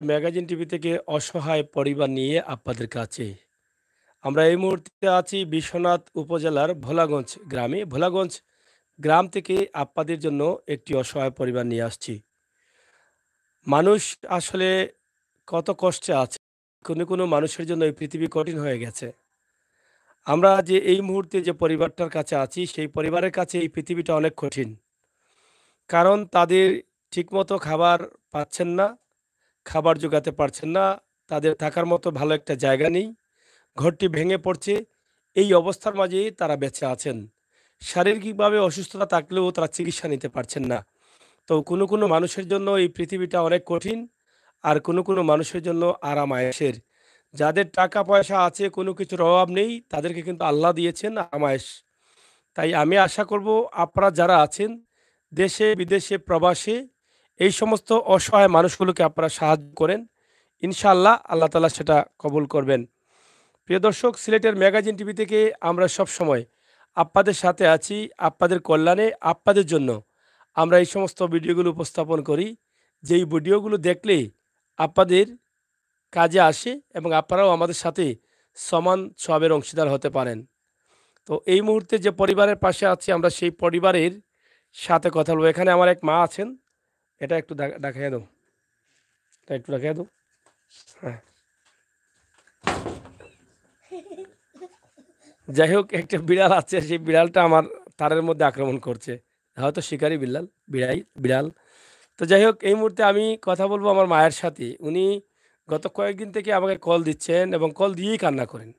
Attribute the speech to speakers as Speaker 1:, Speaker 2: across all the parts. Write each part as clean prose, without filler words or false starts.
Speaker 1: Magazine TV থেকে অসহায় পরিবার নিয়ে আপনাদের কাছে। আমরা এই মুহূর্তে আছি বিশ্বনাথ উপজেলার ভোলাগঞ্জ গ্রামে। ভোলাগঞ্জ গ্রাম থেকে আপনাদের জন্য একটি অসহায় পরিবার নিয়ে আসছি। মানুষ আসলে কত কষ্টে আছে। কোনো মানুষের জন্য এই পৃথিবী কঠিন হয়ে গেছে। আমরা যে এই মুহূর্তে যে পরিবারটার কাছে আছি, সেই পরিবারের কাছে এই পৃথিবীটা অনেক কঠিন। কারণ তাদের ঠিকমতো খাবার পাচ্ছেন না, খাবার জোগাতে পারছেন না, তাদের থাকার মতো ভালো একটা জায়গা নেই। ঘরটি ভেঙে পড়ছে। এই অবস্থার মাঝেই তারা বেঁচে আছেন। শারীরিকভাবে অসুস্থতা থাকলেও তারা চিকিৎসা নিতে পারছেন না। তো কোনো মানুষের জন্য এই পৃথিবীটা অনেক কঠিন। আর কোনো মানুষের জন্য আরাম আয়েশের। যাদের টাকা পয়সা আছে, কোনো কিছুর অভাব নেই, তাদেরকে কিন্তু আল্লাহ দিয়েছেন আরাম আয়েশ। তাই আমি আশা করব আপনারা যারা আছেন দেশে, বিদেশে, প্রবাসে এই সমস্ত অসহায় মানুষগুলোকে আপনারা সাহায্য করেন। ইনশাআল্লাহ আল্লাহ তাআলা সেটা কবুল করবেন। প্রিয় দর্শক, সিলেটের ম্যাগাজিন টিভি থেকে আমরা সবসময় আপনাদের সাথে আছি, আপনাদের কল্যাণে, আপনাদের জন্য আমরা এই সমস্ত ভিডিওগুলো উপস্থাপন করি। যেই ভিডিওগুলো দেখলে আপনাদের কাজে আসে এবং আপনারাও আমাদের সাথে সমান সবের অংশীদার হতে পারেন। তো এই মুহূর্তে যে পরিবারের পাশে আছি আমরা সেই পরিবারের সাথে কথা বলবো। এখানে আমার এক মা আছেন। এটা একটু দেখাইয়া দাও। এটা একটু দেখাইয়া দাও। হ্যাঁ। যাই হোক, একটা বিড়াল আছে, সেই বিড়ালটা আমার তারের মধ্যে আক্রমণ করছে। হয়তো শিকারী বিড়াল। তো যাই হোক, এই মুহূর্তে আমি কথা বলবো আমার মায়ের সাথে। উনি গত কয়েকদিন থেকে আমাকে কল দিচ্ছেন এবং কল দিয়েই কান্না করেন।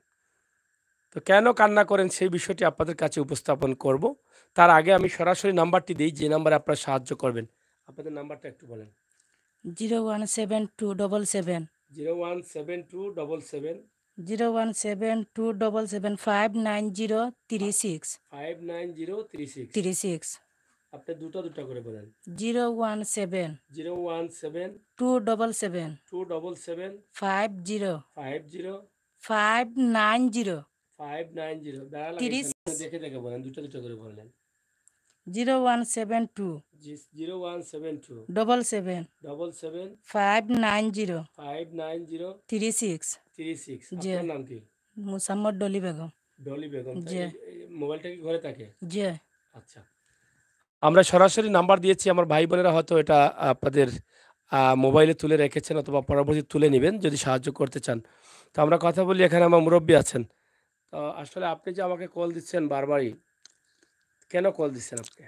Speaker 1: তো কেন কান্না করেন সেই বিষয়টি আপনাদের কাছে উপস্থাপন করব। তার আগে আমি সরাসরি নাম্বারটি দিই, যে নাম্বারে আপনারা সাহায্য করবেন। আপনাদের নাম্বারটা একটু বলেন।
Speaker 2: 01727
Speaker 1: 01727
Speaker 2: 01727 59036
Speaker 1: 59036।
Speaker 2: 36
Speaker 1: আপনি দুটা করে বলেন।
Speaker 2: 017
Speaker 1: 017
Speaker 2: 277
Speaker 1: 277
Speaker 2: 50
Speaker 1: 50
Speaker 2: 590
Speaker 1: 590। বেড়া লাগাইছেন
Speaker 2: 36
Speaker 1: দেখে বলেন, দুটা করে বললেন।
Speaker 2: 0172
Speaker 1: 0172
Speaker 2: 77
Speaker 1: 77
Speaker 2: 590
Speaker 1: 590
Speaker 2: 36
Speaker 1: 36।
Speaker 2: জি
Speaker 1: আপনার নাম কি?
Speaker 2: মুসাম্মদ ডলি বেগম
Speaker 1: ডলি বেগম।
Speaker 2: জি
Speaker 1: এই মোবাইলটা কি ঘরে থাকে?
Speaker 2: জি
Speaker 1: আচ্ছা। আমরা সরাসরি নাম্বার দিয়েছি। আমার ভাই বোনেরা হয়তো এটা আপনাদের মোবাইলে তুলে রেখেছেন অথবা পরবর্তী তুলে নেবেন যদি সাহায্য করতে চান। তো আমরা কথা বলি, এখানে আমার মুরব্বি আছেন। তো আসলে আপনি যে আমাকে কল দিচ্ছেন বারবারই, কেন কল দিচ্ছেন আপনি?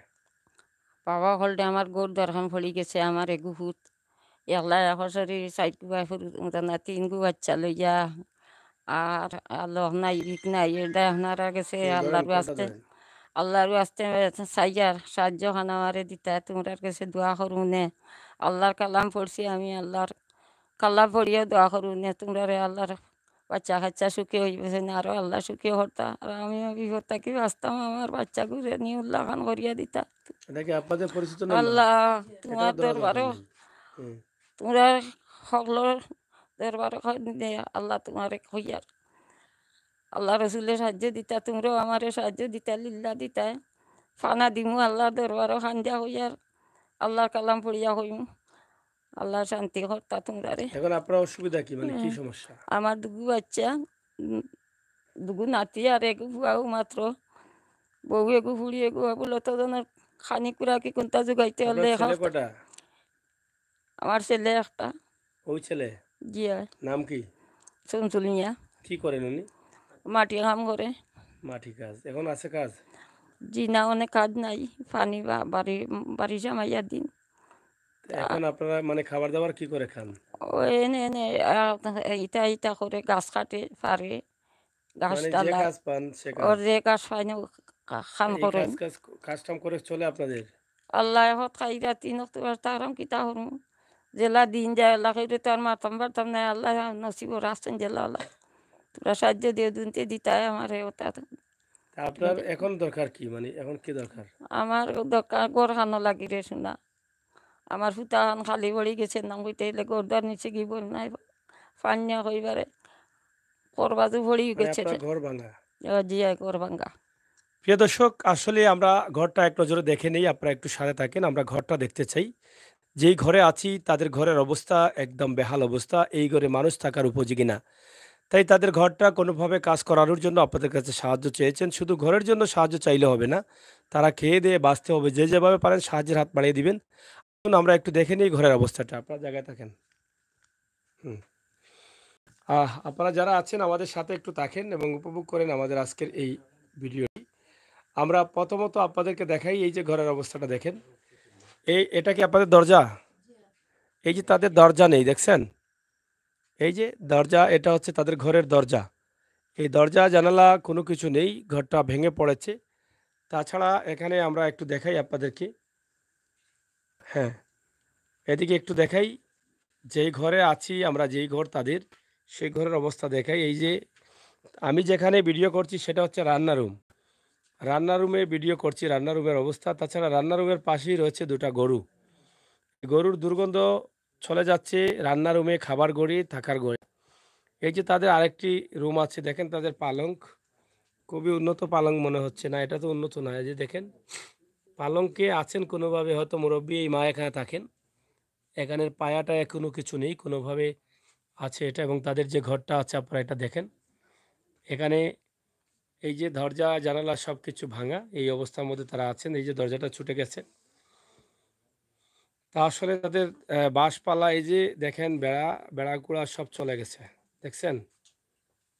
Speaker 3: বাবা হলডে আমার গোর দরখান ফলি গেছে আমার এগুহুত একলা এখরি চাইট গুয়া ফুরুতানা তিন গু বাচ্চা লইয়া আর আল্লাহ নাই ইক নাই এটা আপনারা গেছে
Speaker 1: ধরেন,
Speaker 3: আল্লাহর
Speaker 1: কলটা
Speaker 3: আস্তে
Speaker 1: ধরেন।
Speaker 3: আল্লাহর আস্তে চাইয়ার সাহায্য খানা আমারে দিতা তোমরার কাছে দোয়া করুনে আল্লাহর কালাম পড়ছি আমি আল্লাহর কালাম পড়িয়া দোয়া করুনে তোমরা আল্লাহর বাচ্চা কাচ্চা সুখী হইবে না আরো আল্লাহ সুখী হতা আর আমি বিপদ থাকি বাঁচতাম আমার বাচ্চা ঘুরে নিয়ে উল্লাহ খান করিয়া দিতা
Speaker 1: এটা কি আপনাদের পরিচিত নাম্বার?
Speaker 3: আল্লাহ
Speaker 1: এটাও
Speaker 3: তোমার
Speaker 1: ধরা দরকার
Speaker 3: দরবারও
Speaker 1: নেই। হুম।
Speaker 3: তোমরা সকলের দরবারও আল্লাহ তোমারে হইয়ার আল্লাহ রসুলের সাহায্য দিতা তোমরাও আমারে সাহায্য দিতা লিল্লা দিতা ফানা দিমু আল্লাহ দরবারও খান্দিয়া হইয়ার আল্লাহর কালাম পড়িয়া হইমু আল্লাহ শান্তি কর্তা তোমরারে
Speaker 1: এখন আপনার অসুবিধা কি, মানে কি সমস্যা?
Speaker 3: আমার দুগু বাচ্চা দুগু নাতি আর এগু বুয়াও মাত্র বউ এগু ফুড়ি এগু বলে তো খানি কুড়া কি কোনটা যোগাইতে
Speaker 1: আপনার
Speaker 3: হলে
Speaker 1: ছেলে কটা?
Speaker 3: আমার ছেলে একটা
Speaker 1: ওই ছেলে
Speaker 3: জিয়া
Speaker 1: নাম কি?
Speaker 3: চুনচুলিয়া
Speaker 1: কি করেন উনি?
Speaker 3: মাটি কাম করে
Speaker 1: মাটি কাজ এখন আছে কাজ?
Speaker 3: জি না অনেক কাজ নাই পানি বা বাড়ি বাড়ি জামাইয়া দিন
Speaker 1: তো এখন আপনারা মানে খাবার দাবার কি করে খান?
Speaker 3: ও এনে এনে ইটা ইটা করে গাছ কাটে পারে গাছ
Speaker 1: মানে যে
Speaker 3: ডালা
Speaker 1: কাজ পান সে
Speaker 3: ওর
Speaker 1: কাজ?
Speaker 3: যে গাছ পাইনি খাম
Speaker 1: এই
Speaker 3: করেন
Speaker 1: কাজটাম করে চলে আপনাদের?
Speaker 3: আল্লাহ হত খাইরা তিন তারাম কিতা হরম জেলা দিন যায় আল্লাহ খাইরে তার মাতাম পারতাম না আল্লাহ নসিব রাস্তেন জেলা আল্লাহ তোরা সাহায্য দিয়ে দুনতে দিতায় আমার ওটা
Speaker 1: তা আপনার এখন দরকার কি, মানে এখন কি দরকার?
Speaker 3: আমার দরকার গড় খানো লাগি রে শোনা আমার ফুটাখান খালি পড়ি গেছে নাম কইতে এলে গড়দার নিচে কি বল নাই পান্যা কইবারে করবাজু পড়ি
Speaker 1: মানে
Speaker 3: গেছে
Speaker 1: আপনার ঘর ভাঙা?
Speaker 3: জিয়াই কর ভাঙ্গা
Speaker 1: প্রিয় দর্শক, আসলে আমরা ঘরটা এক নজরে দেখে নেই, আপনারা একটু সাথে থাকেন, আমরা ঘরটা দেখতে চাই। যেই ঘরে আছি তাদের ঘরের অবস্থা একদম বেহাল অবস্থা। এই ঘরে মানুষ থাকার উপযোগী না। তাই তাদের ঘরটা কোনোভাবে কাজ করানোর জন্য আপনাদের কাছে সাহায্য চেয়েছেন। শুধু ঘরের জন্য সাহায্য চাইলে হবে না। তারা খেয়ে-দেয়ে বাঁচতে হবে। যে যেভাবে পারেন সাহায্যের হাত বাড়িয়ে দিবেন। চলুন আমরা একটু দেখে নিই ঘরের অবস্থাটা। আপনারা জায়গায় থাকেন। হুম। আপনারা যারা আছেন আমাদের সাথে একটু থাকেন এবং উপভোগ করেন আমাদের আজকের এই ভিডিওটি। আমরা প্রথমত আপনাদেরকে দেখাই এই যে ঘরের অবস্থাটা দেখেন। এটা কি আপনাদের দরজা? এই যে তাদের দরজা নেই দেখছেন? এই যে দরজা এটা হচ্ছে তাদের ঘরের দরজা। এই দরজা জানালা কোনো কিছু নেই। ঘরটা ভেঙে পড়েছে। তাছাড়া এখানে আমরা একটু দেখাই আপনাদেরকে। হ্যাঁ, এদিকে একটু দেখাই। যেই ঘরে আছি আমরা যেই ঘর তাদের, সেই ঘরের অবস্থা দেখাই। এই যে আমি যেখানে ভিডিও করছি সেটা হচ্ছে রান্না রুম। রান্না রুমে ভিডিও করছি রান্না রুমের অবস্থা। তাছাড়া রান্না রুমের পাশেই রয়েছে ২ টা গরু। গরুর দুর্গন্ধ চলে যাচ্ছে রান্না রুমে, খাবার ঘরে, থাকার ঘরে। এই যে তাদের আরেকটি রুম আছে দেখেন তাদের পালঙ্ক। খুবই উন্নত পালঙ্ক মনে হচ্ছে না, এটা তো উন্নত না। এই যে দেখেন পালঙ্কে আছেন কোনোভাবে হয়তো মুরব্বি এই মা এখানে থাকেন। এখানের পায়াটা এখনো কিছু নেই, কোনোভাবে আছে এটা এবং তাদের যে ঘরটা আছে আপনারা এটা দেখেন। এখানে এই যে দরজা জানালা সবকিছু ভাঙা, এই অবস্থার মধ্যে তারা আছেন। এই যে দরজাটা ছুটে গেছে। তা আসলে তাদের বাঁশপালা এই যে দেখেন বেড়াকুড়া সব চলে গেছে। দেখছেন?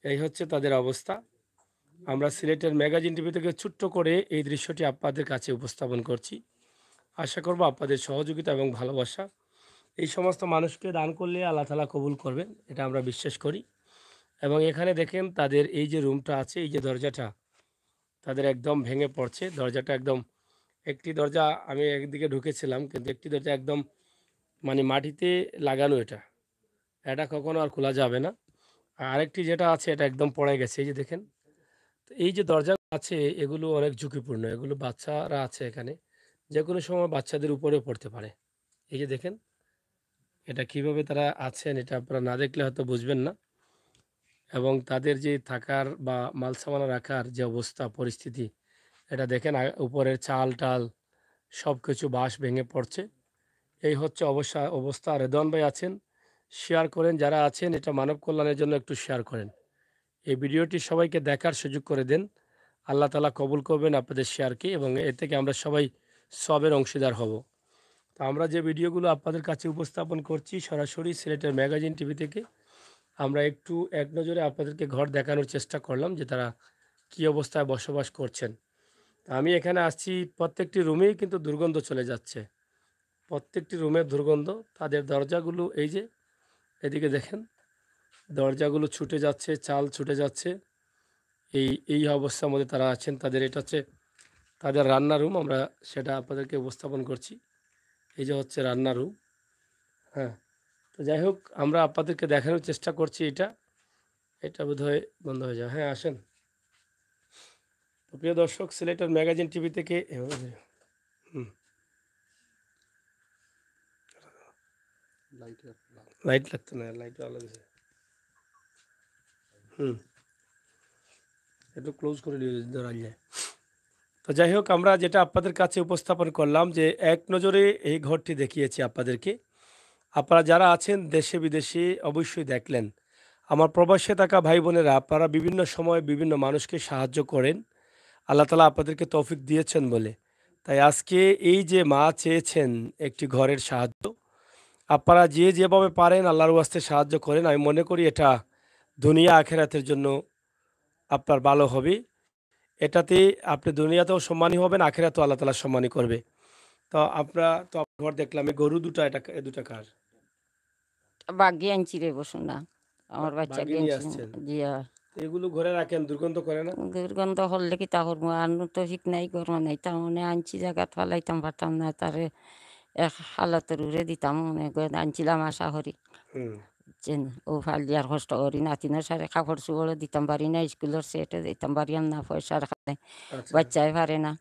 Speaker 1: এই হচ্ছে তাদের অবস্থা। আমরা সিলেটের ম্যাগাজিন টিভি থেকে ছোট্ট করে এই দৃশ্যটি আপনাদের কাছে উপস্থাপন করছি। আশা করব আপনাদের সহযোগিতা এবং ভালোবাসা এই সমস্ত মানুষকে দান করলে আল্লাহ তাআলা কবুল করবেন। এটা আমরা বিশ্বাস করি। এবং এখানে দেখেন তাদের এই যে রুমটা আছে, এই যে দরজাটা তাদের একদম ভেঙে পড়ছে। দরজাটা একদম একটি দরজা আমি একদিকে ঢুকেছিলাম কিন্তু একটি দরজা একদম মানে মাটিতে লাগানো এটা। এটা কখনো আর খোলা যাবে না। আর আরেকটি যেটা আছে এটা একদম পড়ে গেছে। এই যে দেখেন। তো এই যে দরজা আছে এগুলো অনেক ঝুঁকিপূর্ণ। এগুলো বাচ্চারা আছে এখানে। যেকোনো সময় বাচ্চাদের উপরেও পড়তে পারে। এই যে দেখেন, এটা কিভাবে তারা আছেন এটা আপনারা না দেখলে হয়তো বুঝবেন না। এবং তাদের যে থাকার বা মাল-সামানা রাখার যে অবস্থা পরিস্থিতি এটা দেখেন উপরের চাল-টাল সবকিছু বাঁশ ভেঙে পড়ছে। এই হচ্ছে অবস্থা। রেদওয়ান ভাই আছেন, শেয়ার করেন। যারা আছেন এটা মানব কল্যাণের জন্য একটু শেয়ার করেন। এই ভিডিওটি সবাইকে দেখার সুযোগ করে দেন। আল্লাহ তাআলা কবুল করবেন আপনাদের শেয়ারকে এবং এ থেকে আমরা সবাই সবের অংশীদার হব। তো আমরা যে ভিডিওগুলো আপনাদের কাছে উপস্থাপন করছি সরাসরি সিলেটের ম্যাগাজিন টিভি থেকে আমরা একটু এক নজরে আপনাদেরকে ঘর দেখানোর চেষ্টা করলাম যে তারা কী অবস্থায় বসবাস করছেন। তা আমি এখানে আসছি প্রত্যেকটি রুমেই কিন্তু দুর্গন্ধ চলে যাচ্ছে। প্রত্যেকটি রুমের দুর্গন্ধ। তাদের দরজাগুলো এই যে এদিকে দেখেন দরজাগুলো ছুটে যাচ্ছে, চাল ছুটে যাচ্ছে। এই অবস্থার মধ্যে তারা আছেন। তাদের এটা হচ্ছে তাদের রান্নার রুম। আমরা সেটা আপনাদেরকে উপস্থাপন করছি। এই যে হচ্ছে রান্নার রুম। হ্যাঁ, তো যাই হোক আমরা আপনাদেরকে দেখানোর চেষ্টা করছি এটা। এটা বোধহয় বন্ধ হয়ে যায়। হ্যাঁ, আসেন। তো প্রিয় দর্শক সিলেটের ম্যাগাজিন টিভি থেকে হুম, লাইট লাগতো না, লাইট ভালো গেছে। হুম, একটু ক্লোজ করে দিয়ে ধরা যায়। তো যাই হোক আমরা যেটা আপনাদের কাছে উপস্থাপন করলাম যে এক নজরে এই ঘরটি দেখিয়েছি আপনাদেরকে। আপনারা যারা আছেন দেশে বিদেশে অবশ্যই দেখলেন। আমার প্রবাসে থাকা ভাই বোনেরা আপনারা বিভিন্ন সময় বিভিন্ন মানুষকে সাহায্য করেন। আল্লাহ তাআলা আপনাদেরকে তৌফিক দিয়েছেন বলে। তাই আজকে এই যে মা চেয়েছেন একটি ঘরের সাহায্য, আপনারা যে যেভাবে পারেন আল্লাহর ওয়াস্তে সাহায্য করেন। আমি মনে করি এটা দুনিয়া আখেরাতের জন্য আপনার ভালো হবে। এটাতে আপনি দুনিয়াতেও সম্মানী হবেন, আখেরাতেও আল্লাহ তাআলা সম্মানী করবে। তো আমরা তো আপনার ঘর দেখলাম এই গরু দুটা এটা এ দুটা কার?
Speaker 3: বাগি আনছি রে বসুন না আমার বাচ্চাকে
Speaker 1: বাগি নিয়ে
Speaker 3: আনছি।
Speaker 1: আসছেন।
Speaker 3: জিয়া
Speaker 1: তো এগুলো ঘরে রাখেন দুর্গন্ধ করে না?
Speaker 3: দুর্গন্ধ হলে কি তা করবো আনু তো ঠিক নাই করবো নাই তার মানে আনছি জায়গা ফালাইতাম পারতাম না তারে এক হালাতের উড়ে দিতাম মনে করে আনছিলাম আশা করি
Speaker 1: হুম,
Speaker 3: যে ও ফাল দিয়ার কষ্ট করি নাতিনের সারে কাপড় চোপড় দিতাম পারি না স্কুলের সেটে দিতাম পারি না পয়সার খানে
Speaker 1: আচ্ছা।
Speaker 3: বাচ্চাই পারে না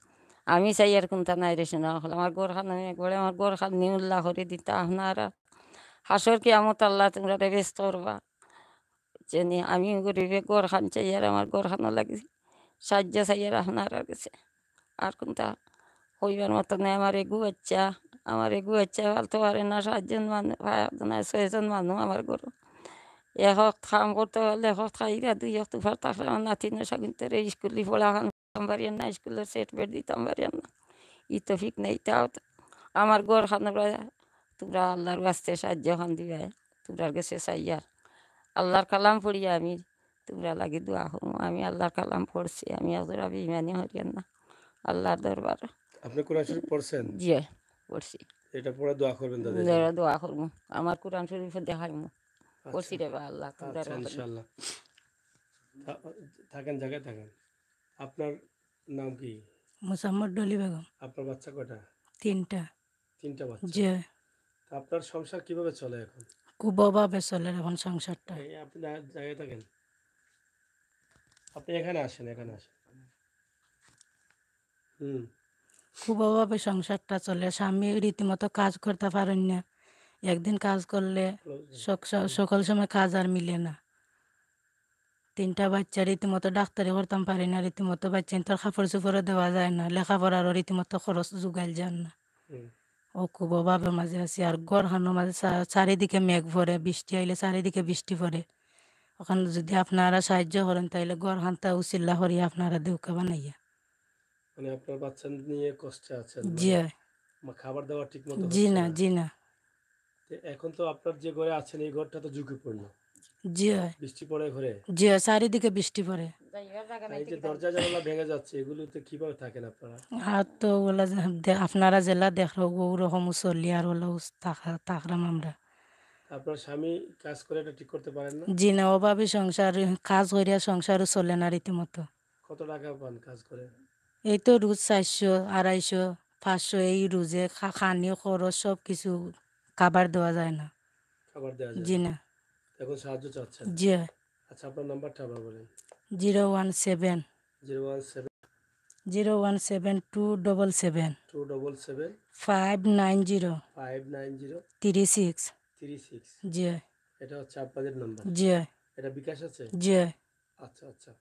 Speaker 3: আমি চাই আর কোনটা নাই রেছে না হল আমার গোর খান একবারে আমার গোর খান নিউল্লাহ করে দিতা আপনারা হাসর কি আমত আল্লাহ তোমরা ব্যস্ত করবা যেনি আমি গরিবে গোর খান চাই আর আমার গোর খানও লাগিছে সাহায্য চাই আর আপনারা গেছে আর কোনটা হইবার মতো নেই আমার এগু বাচ্চা আমার এগু ইচ্ছা ফালতে পারে না, 7জন মানুষ, 6জন মানুষ আমার ঘর। একক কাম করতে পারলে একক খাইরা, দুই এক তুফার থাকলে আমার নাতিনের সাগুনতে স্কুলে পড়াখান দিতাম পারিয়েন না, স্কুলের সেট বেট দিতাম পারিয়েন না। ই তো ঠিক নেই, তাও তো আমার ঘর খান তোমরা আল্লাহর কাছে সাহায্য খান দিবে, তোমরার কাছে চাইয়ার আল্লাহর কালাম পড়িয়া আমি তোমরা লাগি দোয়া করবো। আমি আল্লাহর কালাম পড়ছি, আমি ওরা বেইমানি হরিয়েন না আল্লাহর দরবার।
Speaker 1: আপনি কোরআন শরীফ পড়ছেন?
Speaker 3: জি পড়ছি,
Speaker 1: এটা পড়ে দোয়া করবেন তাদের জন্য।
Speaker 3: দোয়া করবো, আমার কোরআন শরীফ দেখাইমু পড়ছি
Speaker 1: আচ্ছা
Speaker 3: রে বা আল্লাহ তোমরা
Speaker 1: আচ্ছা, ইনশাল্লাহ। থাকেন, জায়গায় থাকেন। আপনার নাম কি?
Speaker 2: মোসাম্মদ ডলি বেগম।
Speaker 1: আপনার বাচ্চা কয়টা?
Speaker 2: 3টা।
Speaker 1: 3টা বাচ্চা।
Speaker 2: জি।
Speaker 1: তা আপনার সংসার কিভাবে চলে এখন?
Speaker 2: খুব অভাবে চলে এখন সংসারটা।
Speaker 1: এই আপনি জায়গায় থাকেন, আপনি এখানে আসেন, এখানে আসেন। হুম।
Speaker 2: খুব অভাবে সংসারটা চলে, স্বামী রীতিমতো কাজ করতে পারেন না। একদিন কাজ করলে সকল সময় কাজ আর মিলে না। 3টা বাচ্চা রীতিমতো ডাক্তারি করতাম পারি না, রীতিমতো বাচ্চা তোর কাপড় চোপড়ও দেওয়া যায় না, লেখাপড়ারও রীতিমতো খরচ যোগাইল যান না।
Speaker 1: হুম।
Speaker 2: ও খুব অভাবের মাঝে আছি। আর গড়খানোর মাঝে চারিদিকে মেঘ ভরে, বৃষ্টি আইলে চারিদিকে বৃষ্টি পড়ে। ওখানে যদি আপনারা সাহায্য করেন তাইলে গড়খানটা উচিল্লা করিয়া আপনারা দেউকা বানাইয়া।
Speaker 1: মানে আপনার বাচ্চা নিয়ে কষ্টে আছেন,
Speaker 2: জি
Speaker 1: মানে
Speaker 2: হয়।
Speaker 1: খাবার দাবার ঠিক মতো
Speaker 2: জি
Speaker 1: হচ্ছে
Speaker 2: না,
Speaker 1: না।
Speaker 2: জি না।
Speaker 1: তো এখন তো আপনার যে ঘরে আছেন এই ঘরটা তো ঝুঁকিপূর্ণ,
Speaker 2: জি হয়।
Speaker 1: বৃষ্টি পড়ে ঘরে।
Speaker 2: জি হয়, চারিদিকে বৃষ্টি পড়ে।
Speaker 1: আর এই যে দরজা জানালা ভেঙে যাচ্ছে, এগুলোতে কিভাবে থাকেন আপনারা?
Speaker 2: আর তো ওগুলা আপনারা জেলা দেখলো ওরকম চলি আর ওলা থাকলাম আমরা।
Speaker 1: আপনার স্বামী কাজ করে এটা ঠিক করতে পারেন না?
Speaker 2: জি না, অভাবে সংসার, কাজ করিয়া সংসারও চলে না রীতিমতো।
Speaker 1: কত টাকা পান কাজ করে?
Speaker 2: এই তো রোজ 400, 250, 500 এই রোজে খানি খরচ সব কিছু খাবার দেওয়া যায় না।
Speaker 1: খাবার দেওয়া যায়
Speaker 2: জি
Speaker 1: না,
Speaker 2: না।
Speaker 1: এখন সাহায্য চাচ্ছেন।
Speaker 2: জি হয়।
Speaker 1: আচ্ছা, আপনার নাম্বারটা আবার বলেন।
Speaker 2: 017
Speaker 1: 017
Speaker 2: 017
Speaker 1: 277
Speaker 2: 590
Speaker 1: 590
Speaker 2: 36।
Speaker 1: 36।
Speaker 2: জি হয়।
Speaker 1: এটা হচ্ছে আপনাদের নাম্বার?
Speaker 2: জি হয়।
Speaker 1: এটা বিকাশ আছে?
Speaker 2: জি হয়।
Speaker 1: আচ্ছা আচ্ছা।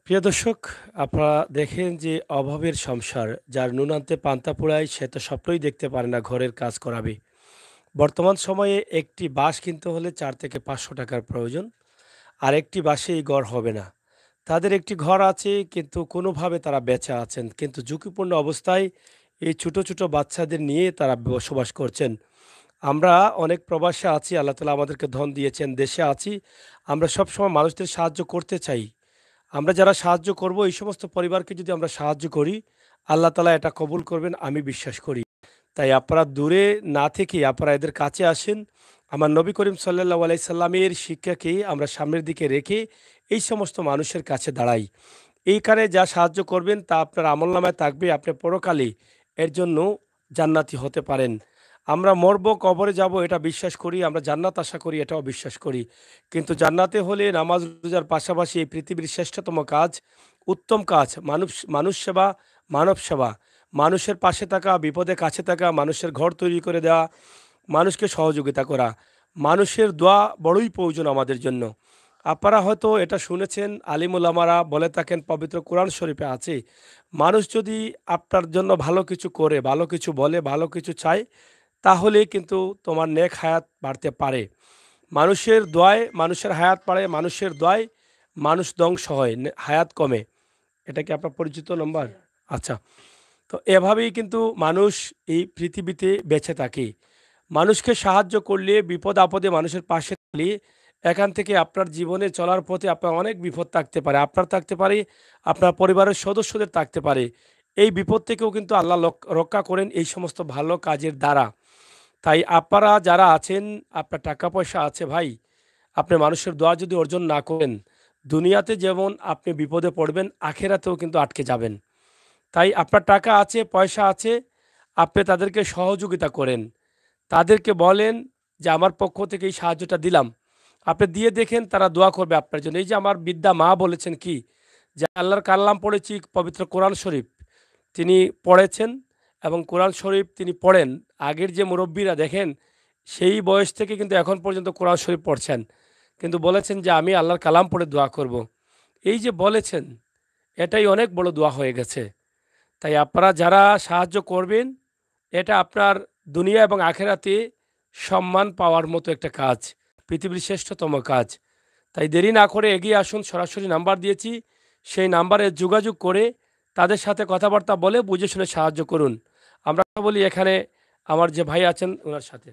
Speaker 1: প্রিয় দর্শক, আপনারা দেখেন যে অভাবের সংসার, যার নুন আনতে পান্তা পোড়ায় সে তো স্বপ্নই দেখতে পারে না ঘরের কাজ করাবে। বর্তমান সময়ে একটি বাঁশ কিনতে হলে 4 থেকে 500 টাকার প্রয়োজন। আর একটি বাসে এই ঘর হবে না। তাদের একটি ঘর আছে কিন্তু কোনোভাবে তারা বেঁচে আছেন। কিন্তু ঝুঁকিপূর্ণ অবস্থায় এই ছোট, ছোট বাচ্চাদের নিয়ে তারা বসবাস করছেন। আমরা অনেক প্রবাসে আছি, আল্লাহ তাআলা আমাদেরকে ধন দিয়েছেন, দেশে আছি। আমরা সবসময় মানুষদের সাহায্য করতে চাই। আমরা যারা সাহায্য করব এই সমস্ত পরিবারকে যদি আমরা সাহায্য করি, আল্লাহ তাআলা এটা কবুল করবেন আমি বিশ্বাস করি। তাই আপনারা দূরে না থেকে আপনারা এদের কাছে আসেন। আমার নবী করিম সাল্লাল্লাহু আলাইহি সাল্লামের শিক্ষাকে আমরা সামনের দিকে রেখে এই সমস্ত মানুষের কাছে দাঁড়াই। এইখানে যা সাহায্য করবেন তা আপনার আমলনামায় থাকবে। আপনি পরকালে এর জন্য জান্নাতি হতে পারেন। আমরা মরব, কবরে যাব এটা বিশ্বাস করি। আমরা জান্নাত আশা করি, এটাও বিশ্বাস করি। কিন্তু জান্নাতে হলে নামাজ রোজার পাশাপাশি এই পৃথিবীর শ্রেষ্ঠতম কাজ, উত্তম কাজ, মানুষ সেবা, মানব সেবা, মানুষের পাশে থাকা, বিপদে কাছে থাকা, মানুষের ঘর তৈরি করে দেওয়া, মানুষকে সহযোগিতা করা, মানুষের দোয়া বড়ই প্রয়োজন আমাদের জন্য। আপনারা হয়তো এটা শুনেছেন, আলিম ওলামারা বলে থাকেন, পবিত্র কোরআন শরীফে আছে, মানুষ যদি আপনার জন্য ভালো কিছু করে, ভালো কিছু বলে, ভালো কিছু চায়, তাহলে কিন্তু তোমার নেক হায়াত বাড়তে পারে। মানুষের দোয়ায় মানুষের হায়াত বাড়ে, মানুষের দোয়ায় মানুষ ধ্বংস হয়, হায়াত কমে। এটা কি আপনার পরিচিত নাম্বার? আচ্ছা। তো এভাবেই কিন্তু মানুষ এই পৃথিবীতে বেঁচে থাকে। মানুষকে সাহায্য করলে, বিপদ আপদে মানুষের পাশে থাকলে এখান থেকে আপনার জীবনে চলার পথে আপনার অনেক বিপদ থাকতে পারে, আপনার থাকতে পারে, আপনার পরিবারের সদস্যদের থাকতে পারে। এই বিপদ থেকেও কিন্তু আল্লাহ রক্ষা করেন এই সমস্ত ভালো কাজের দ্বারা। তাই আপনারা যারা আছেন, আপনার টাকা পয়সা আছে ভাই, আপনি মানুষের দোয়া যদি অর্জন না করেন, দুনিয়াতে যেমন আপনি বিপদে পড়বেন, আখেরাতেও কিন্তু আটকে যাবেন। তাই আপনার টাকা আছে, পয়সা আছে, আপনি তাদেরকে সহযোগিতা করেন। তাদেরকে বলেন যে আমার পক্ষ থেকে এই সাহায্যটা দিলাম। আপনি দিয়ে দেখেন তারা দোয়া করবে আপনার জন্য। এই যে আমার বৃদ্ধা মা বলেছেন কি, যে আল্লাহর কালাম পড়েছি, পবিত্র কোরআন শরীফ তিনি পড়েছেন এবং কোরআন শরীফ তিনি পড়েন। আগের যে মুরব্বীরা দেখেন সেই বয়স থেকে কিন্তু এখন পর্যন্ত কোরআন শরীফ পড়ছেন। কিন্তু বলেছেন যে আমি আল্লাহর কালাম পড়ে দোয়া করব। এই যে বলেছেন, এটাই অনেক বড় দোয়া হয়ে গেছে। তাই আপনারা যারা সাহায্য করবেন এটা আপনার দুনিয়া এবং আখেরাতে সম্মান পাওয়ার মতো একটা কাজ, পৃথিবীর শ্রেষ্ঠতম কাজ। তাই দেরি না করে এগিয়ে আসুন, সরাসরি নাম্বার দিয়েছি, সেই নাম্বারে যোগাযোগ করে তাদের সাথে কথাবার্তা বলে বুঝে শুনে সাহায্য করুন। আমরা কথা বলি এখানে আমার যে ভাই আছেন ওনার সাথে।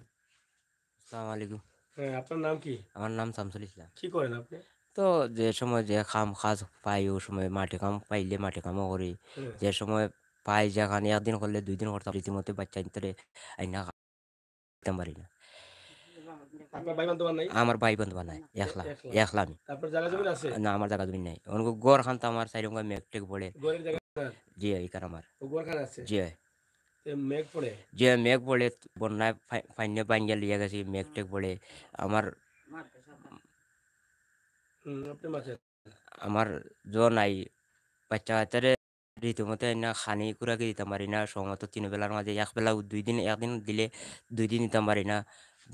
Speaker 4: আসসালামু আলাইকুম।
Speaker 1: হ্যাঁ, আপনার নাম কি?
Speaker 4: আমার নাম শামসুল ইসলাম।
Speaker 1: কি করেন আপনি?
Speaker 4: তো যে সময় যে কাজ পাই ও সময় মাটি কাম পাইলে মাটি কামও করি।
Speaker 1: হুম।
Speaker 4: যে সময় পাই যেখানে একদিন করলে ২ দিন করতাম রীতিমতো বাচ্চা ভিতরে আইনা খাইতাম পারি না।
Speaker 1: আপনার ভাই বান্ধব আর নাই?
Speaker 4: আমার ভাই বন্ধু নাই একলা
Speaker 1: একলা।
Speaker 4: একলা আমি।
Speaker 1: আপনার জায়গা জমি আছে?
Speaker 4: না আমার জায়গা জমি নাই। অনেক গড় খান তো আমার চাইরঙ্গা মেঘ টেক পড়ে।
Speaker 1: ঘরের জায়গা আপনার?
Speaker 4: জি এইখান আমার।
Speaker 1: ও ঘরখানা আছে?
Speaker 4: জি
Speaker 1: এ মেঘ পড়ে?
Speaker 4: যে মেঘ পড়ে বন্যায় ফাইনে বাইঙ্গা লিয়ে গেছি মেঘ টেক পড়ে। আমার
Speaker 1: আপনি মাঝে
Speaker 4: আমার নাই বাচ্চা কাচ্চারে রীতিমতো না খানি কুড়াকে দিতাম পারি না সময়মতো ৩ বেলার মাঝে একবেলা ২ দিন একদিন দিলে ২ দিন দিতাম পারি না।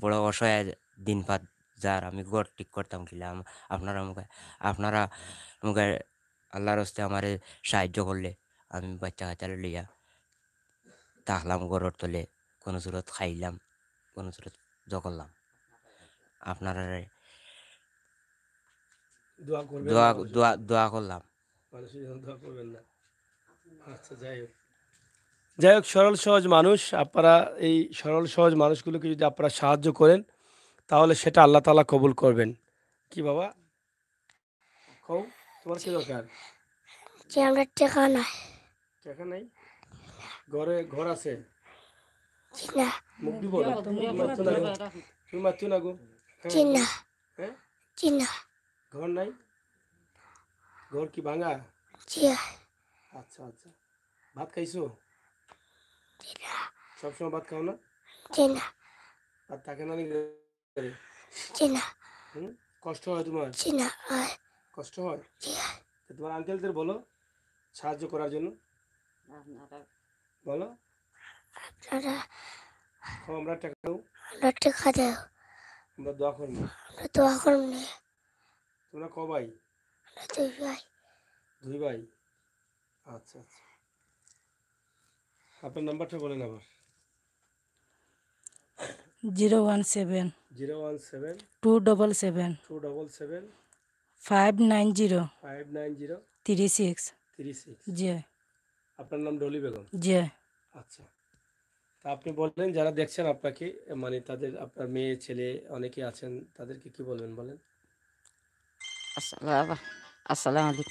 Speaker 4: বড় অসহায় দিন পাত যার আমি ঘর ঠিক করতাম কিলাম। আপনারা আমাকে আল্লাহর হস্তে আমারে সাহায্য করলে আমি বাচ্চা কাচ্চারে লইয়া থাকলাম ঘরের তলে, কোনো সুরত খাইলাম, কোনো সুরত করলাম। আপনারা
Speaker 1: দোয়া করবেন না
Speaker 4: দোয়া
Speaker 1: মানুষের
Speaker 4: দোয়া
Speaker 1: জন্য?
Speaker 4: দোয়া করলাম।
Speaker 1: মানুষের জন্য দোয়া করবেন না? আচ্ছা, যাই হোক, সরল সহজ মানুষ আপনারা। এই সরল সহজ মানুষগুলোকে যদি আপনারা সাহায্য করেন তাহলে সেটা আল্লাহ তাআলা কবুল করবেন। কি বাবা কও, তোমার কি দরকার?
Speaker 5: যে আমরা টাকা নাই।
Speaker 1: টাকা নাই? ঘর আছে?
Speaker 5: জি না।
Speaker 1: মুখ দিব না? তুমি মারছো না গো? তুমি মারছো না গো?
Speaker 5: জি না।
Speaker 1: হ্যাঁ?
Speaker 5: জি না।
Speaker 1: ঘর নাই? ঘর কি ভাঙা?
Speaker 5: জি
Speaker 1: আচ্ছা আচ্ছা। ভাত খাইছো? সবসময় ভাত খাও না?
Speaker 5: জি না।
Speaker 1: ভাত থাকে না নি ঘরে?
Speaker 5: জি না।
Speaker 1: হুম? কষ্ট হয় তোমার?
Speaker 5: জি না।
Speaker 1: কষ্ট হয়?
Speaker 5: জি
Speaker 1: তো তোমার আঙ্কেলদের বলো সাহায্য করার জন্য। বলো,
Speaker 5: আপনারা
Speaker 1: আমরা টাকা দেবো,
Speaker 5: আমরা টাকা দেও।
Speaker 1: আমরা দোয়া করবো।
Speaker 5: আমরা দোয়া করুন না।
Speaker 1: তোমরা ক ভাই?
Speaker 5: আমরা দুই ভাই।
Speaker 1: 2 ভাই? আচ্ছা আচ্ছা। আপনার নাম্বারটা বলেন আবার।
Speaker 2: 017
Speaker 1: 017
Speaker 2: 277
Speaker 1: 277
Speaker 2: 590
Speaker 1: 590
Speaker 2: 36।
Speaker 1: 36।
Speaker 2: জি
Speaker 1: আপনার নাম ডলি বেগম?
Speaker 2: জি।
Speaker 1: আচ্ছা। তা আপনি বললেন যারা দেখছেন আপনাকে, মানে তাদের, আপনার মেয়ে ছেলে অনেকে আছেন, তাদেরকে কি বলবেন বলেন?
Speaker 3: আসসালামু আলাইকুম।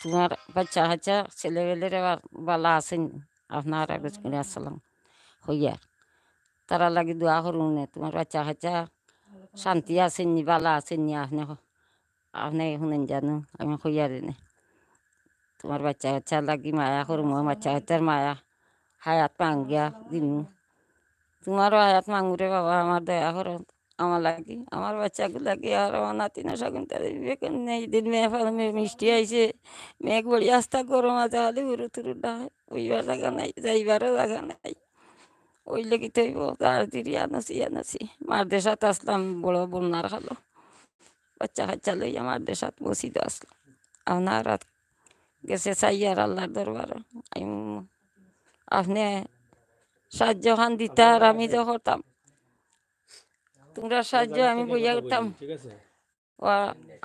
Speaker 3: তোমার বাচ্চা কাচ্চা ছেলেবেলের আবার বালা আছেন? আপনারা আসসালাম হইয়ার তারা লাগি দোয়া করুন না। তোমার বাচ্চা কাচ্চা শান্তি আসেননি, বালা আসেননি? আপনি শুনেন জানো আমি হইয়ার নে তোমার বাচ্চা কাচ্চা লাগি মায়া করুম। বাচ্চা কাচ্চার মায়া হায়াত মাঙ্গিয়া দিমু। তোমারও হায়াত মাঙ্গুরে বাবা, আমার দয়া করো আমার লাগি, আমার বাচ্চাগুলো লাগি আর আমার নাতি না শাগুন তাদের বিবেক নেই। দিন মেয়ে মিষ্টি আইছে, মেঘ বড়ি আস্তা গরম আছে, খালি উরু তুরু ডায়, ওইবার জায়গা নাই, যাইবারও জায়গা নাই। ওই লেগে তৈব তার দিদি আনছি মার দেশাত আসলাম। বড় বন্যার খালো বাচ্চা কাচ্চা লই আমার দেশাত বসিত আসলাম। আপনার গেছে চাই আর আল্লাহর দরবার। আপনি সাহায্য খান দিতা আর আমি তো করতাম। তোমরা সাহায্য আমি বইয়া করতাম।
Speaker 1: ঠিক আছে।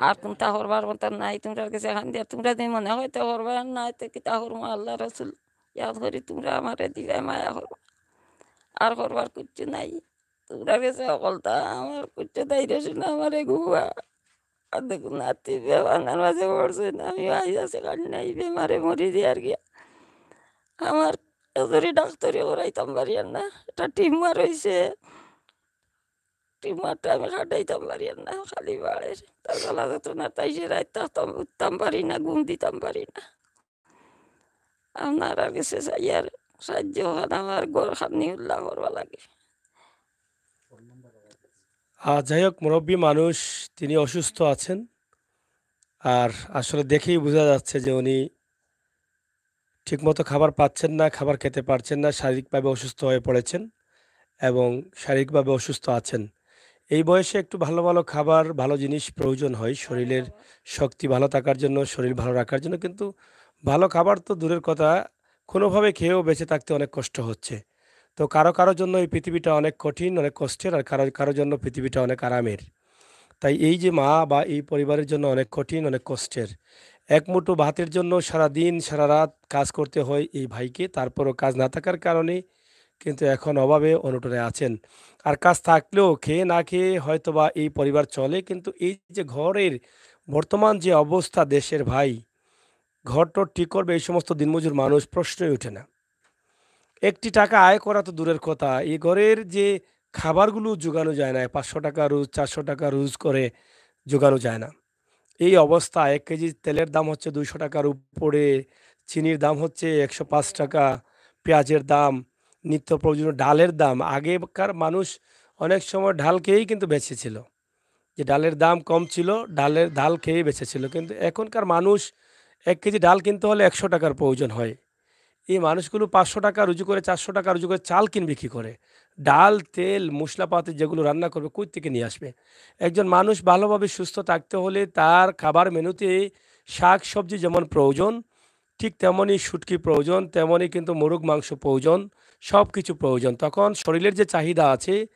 Speaker 3: আর কোনটা করবার মতো নাই। তোমরা কাছে খান দিয়া তোমরা যদি মনে হয় তো করবার নাই তো কিতা করবো। আল্লাহ রসুল ইয়াদ করি তোমরা আমারে দিবে মায়া করবা। আর করবার কিচ্ছু নাই। তোমরা কাছে অকলতা আমার কিচ্ছু দায়ী রসুল আমারে গুয়া। আর দেখুন নাতি বেমানের মাঝে পড়ছে না, আমি আই আছে কালি নাই বেমারে মরি দিয়ে আর গিয়া আমার এজরি ডাক্তারি করাইতাম পারি আর না। এটা টিমার হয়েছে, টিমারটা আমি খাটাইতাম পারি আর না। খালি বাড়ের তার গলা যেত না, তাই সে রাত থাকতাম, উঠতাম পারি না, ঘুম দিতাম পারি না। আপনারা কাছে চাই আর সাহায্য খান, আমার ঘর খানি উল্লাহ করবা লাগে।
Speaker 1: যাই হোক, মুরব্বী মানুষ, তিনি অসুস্থ আছেন। আর আসলে দেখেই বোঝা যাচ্ছে যে উনি ঠিকমতো খাবার পাচ্ছেন না, খাবার খেতে পারছেন না, শারীরিকভাবে অসুস্থ হয়ে পড়েছেন এবং শারীরিকভাবে অসুস্থ আছেন। এই বয়সে একটু ভালো ভালো খাবার, ভালো জিনিস প্রয়োজন হয় শরীরের শক্তি ভালো থাকার জন্য, শরীর ভালো রাখার জন্য। কিন্তু ভালো খাবার তো দূরের কথা, কোনোভাবে খেয়েও বেঁচে থাকতে অনেক কষ্ট হচ্ছে। তো কারো জন্য এই পৃথিবীটা অনেক কঠিন, অনেক কষ্টের, আর কারো জন্য পৃথিবীটা অনেক আরামের। তাই এই যে মা বা এই পরিবারের জন্য অনেক কঠিন, অনেক কষ্টের। এক মুঠো ভাতের জন্য সারাদিন, সারারাত কাজ করতে হয় এই ভাইকে। তারপরও কাজ না থাকার কারণে কিন্তু এখন অভাবে অনটনে আছেন। আর কাজ থাকলেও খেয়ে না খেয়ে হয়তোবা এই পরিবার চলে। কিন্তু এই যে ঘরের বর্তমান যে অবস্থা দেশের ভাই, ঘর-টর ঠিক করবে এই সমস্ত দিনমজুর মানুষ প্রশ্নই ওঠে না। একটি টাকা আয় করা তো দূরের কথা, এই ঘরের যে খাবারগুলো জোগানো যায় না, ৳৫০০ রোজ, ৳৪০০ রোজ করে জোগানো যায় না। এই অবস্থা ১ কেজি তেলের দাম হচ্ছে ৳২০০ র উপরে, চিনির দাম হচ্ছে ৳১০৫, পেঁয়াজের দাম, নিত্য প্রয়োজনীয় ডালের দাম। আগেকার মানুষ অনেক সময় ডাল খেয়েই কিন্তু বেঁচে ছিল। যে ডালের দাম কম ছিল, ডাল খেয়েই বেঁচে ছিল। কিন্তু এখনকার মানুষ ১ কেজি ডাল কিনতে হলে ৳১০০ র প্রয়োজন হয়। এই মানুষগুলো ৳৫০০ রুজু করে, ৳৪০০ রুজু করে চাল কিনবে কি করে? ডাল, তেল, মশলাপাতি যেগুলো রান্না করবে কই থেকে নিয়ে আসবে? একজন মানুষ ভালোভাবে সুস্থ থাকতে হলে তার খাবার মেনুতে শাক-সবজি যেমন প্রয়োজন, ঠিক তেমনই শুটকি প্রয়োজন, তেমনই কিন্তু মোরগ মাংস প্রয়োজন, সবকিছু প্রয়োজন। তখন শরীরের যে চাহিদা আছে,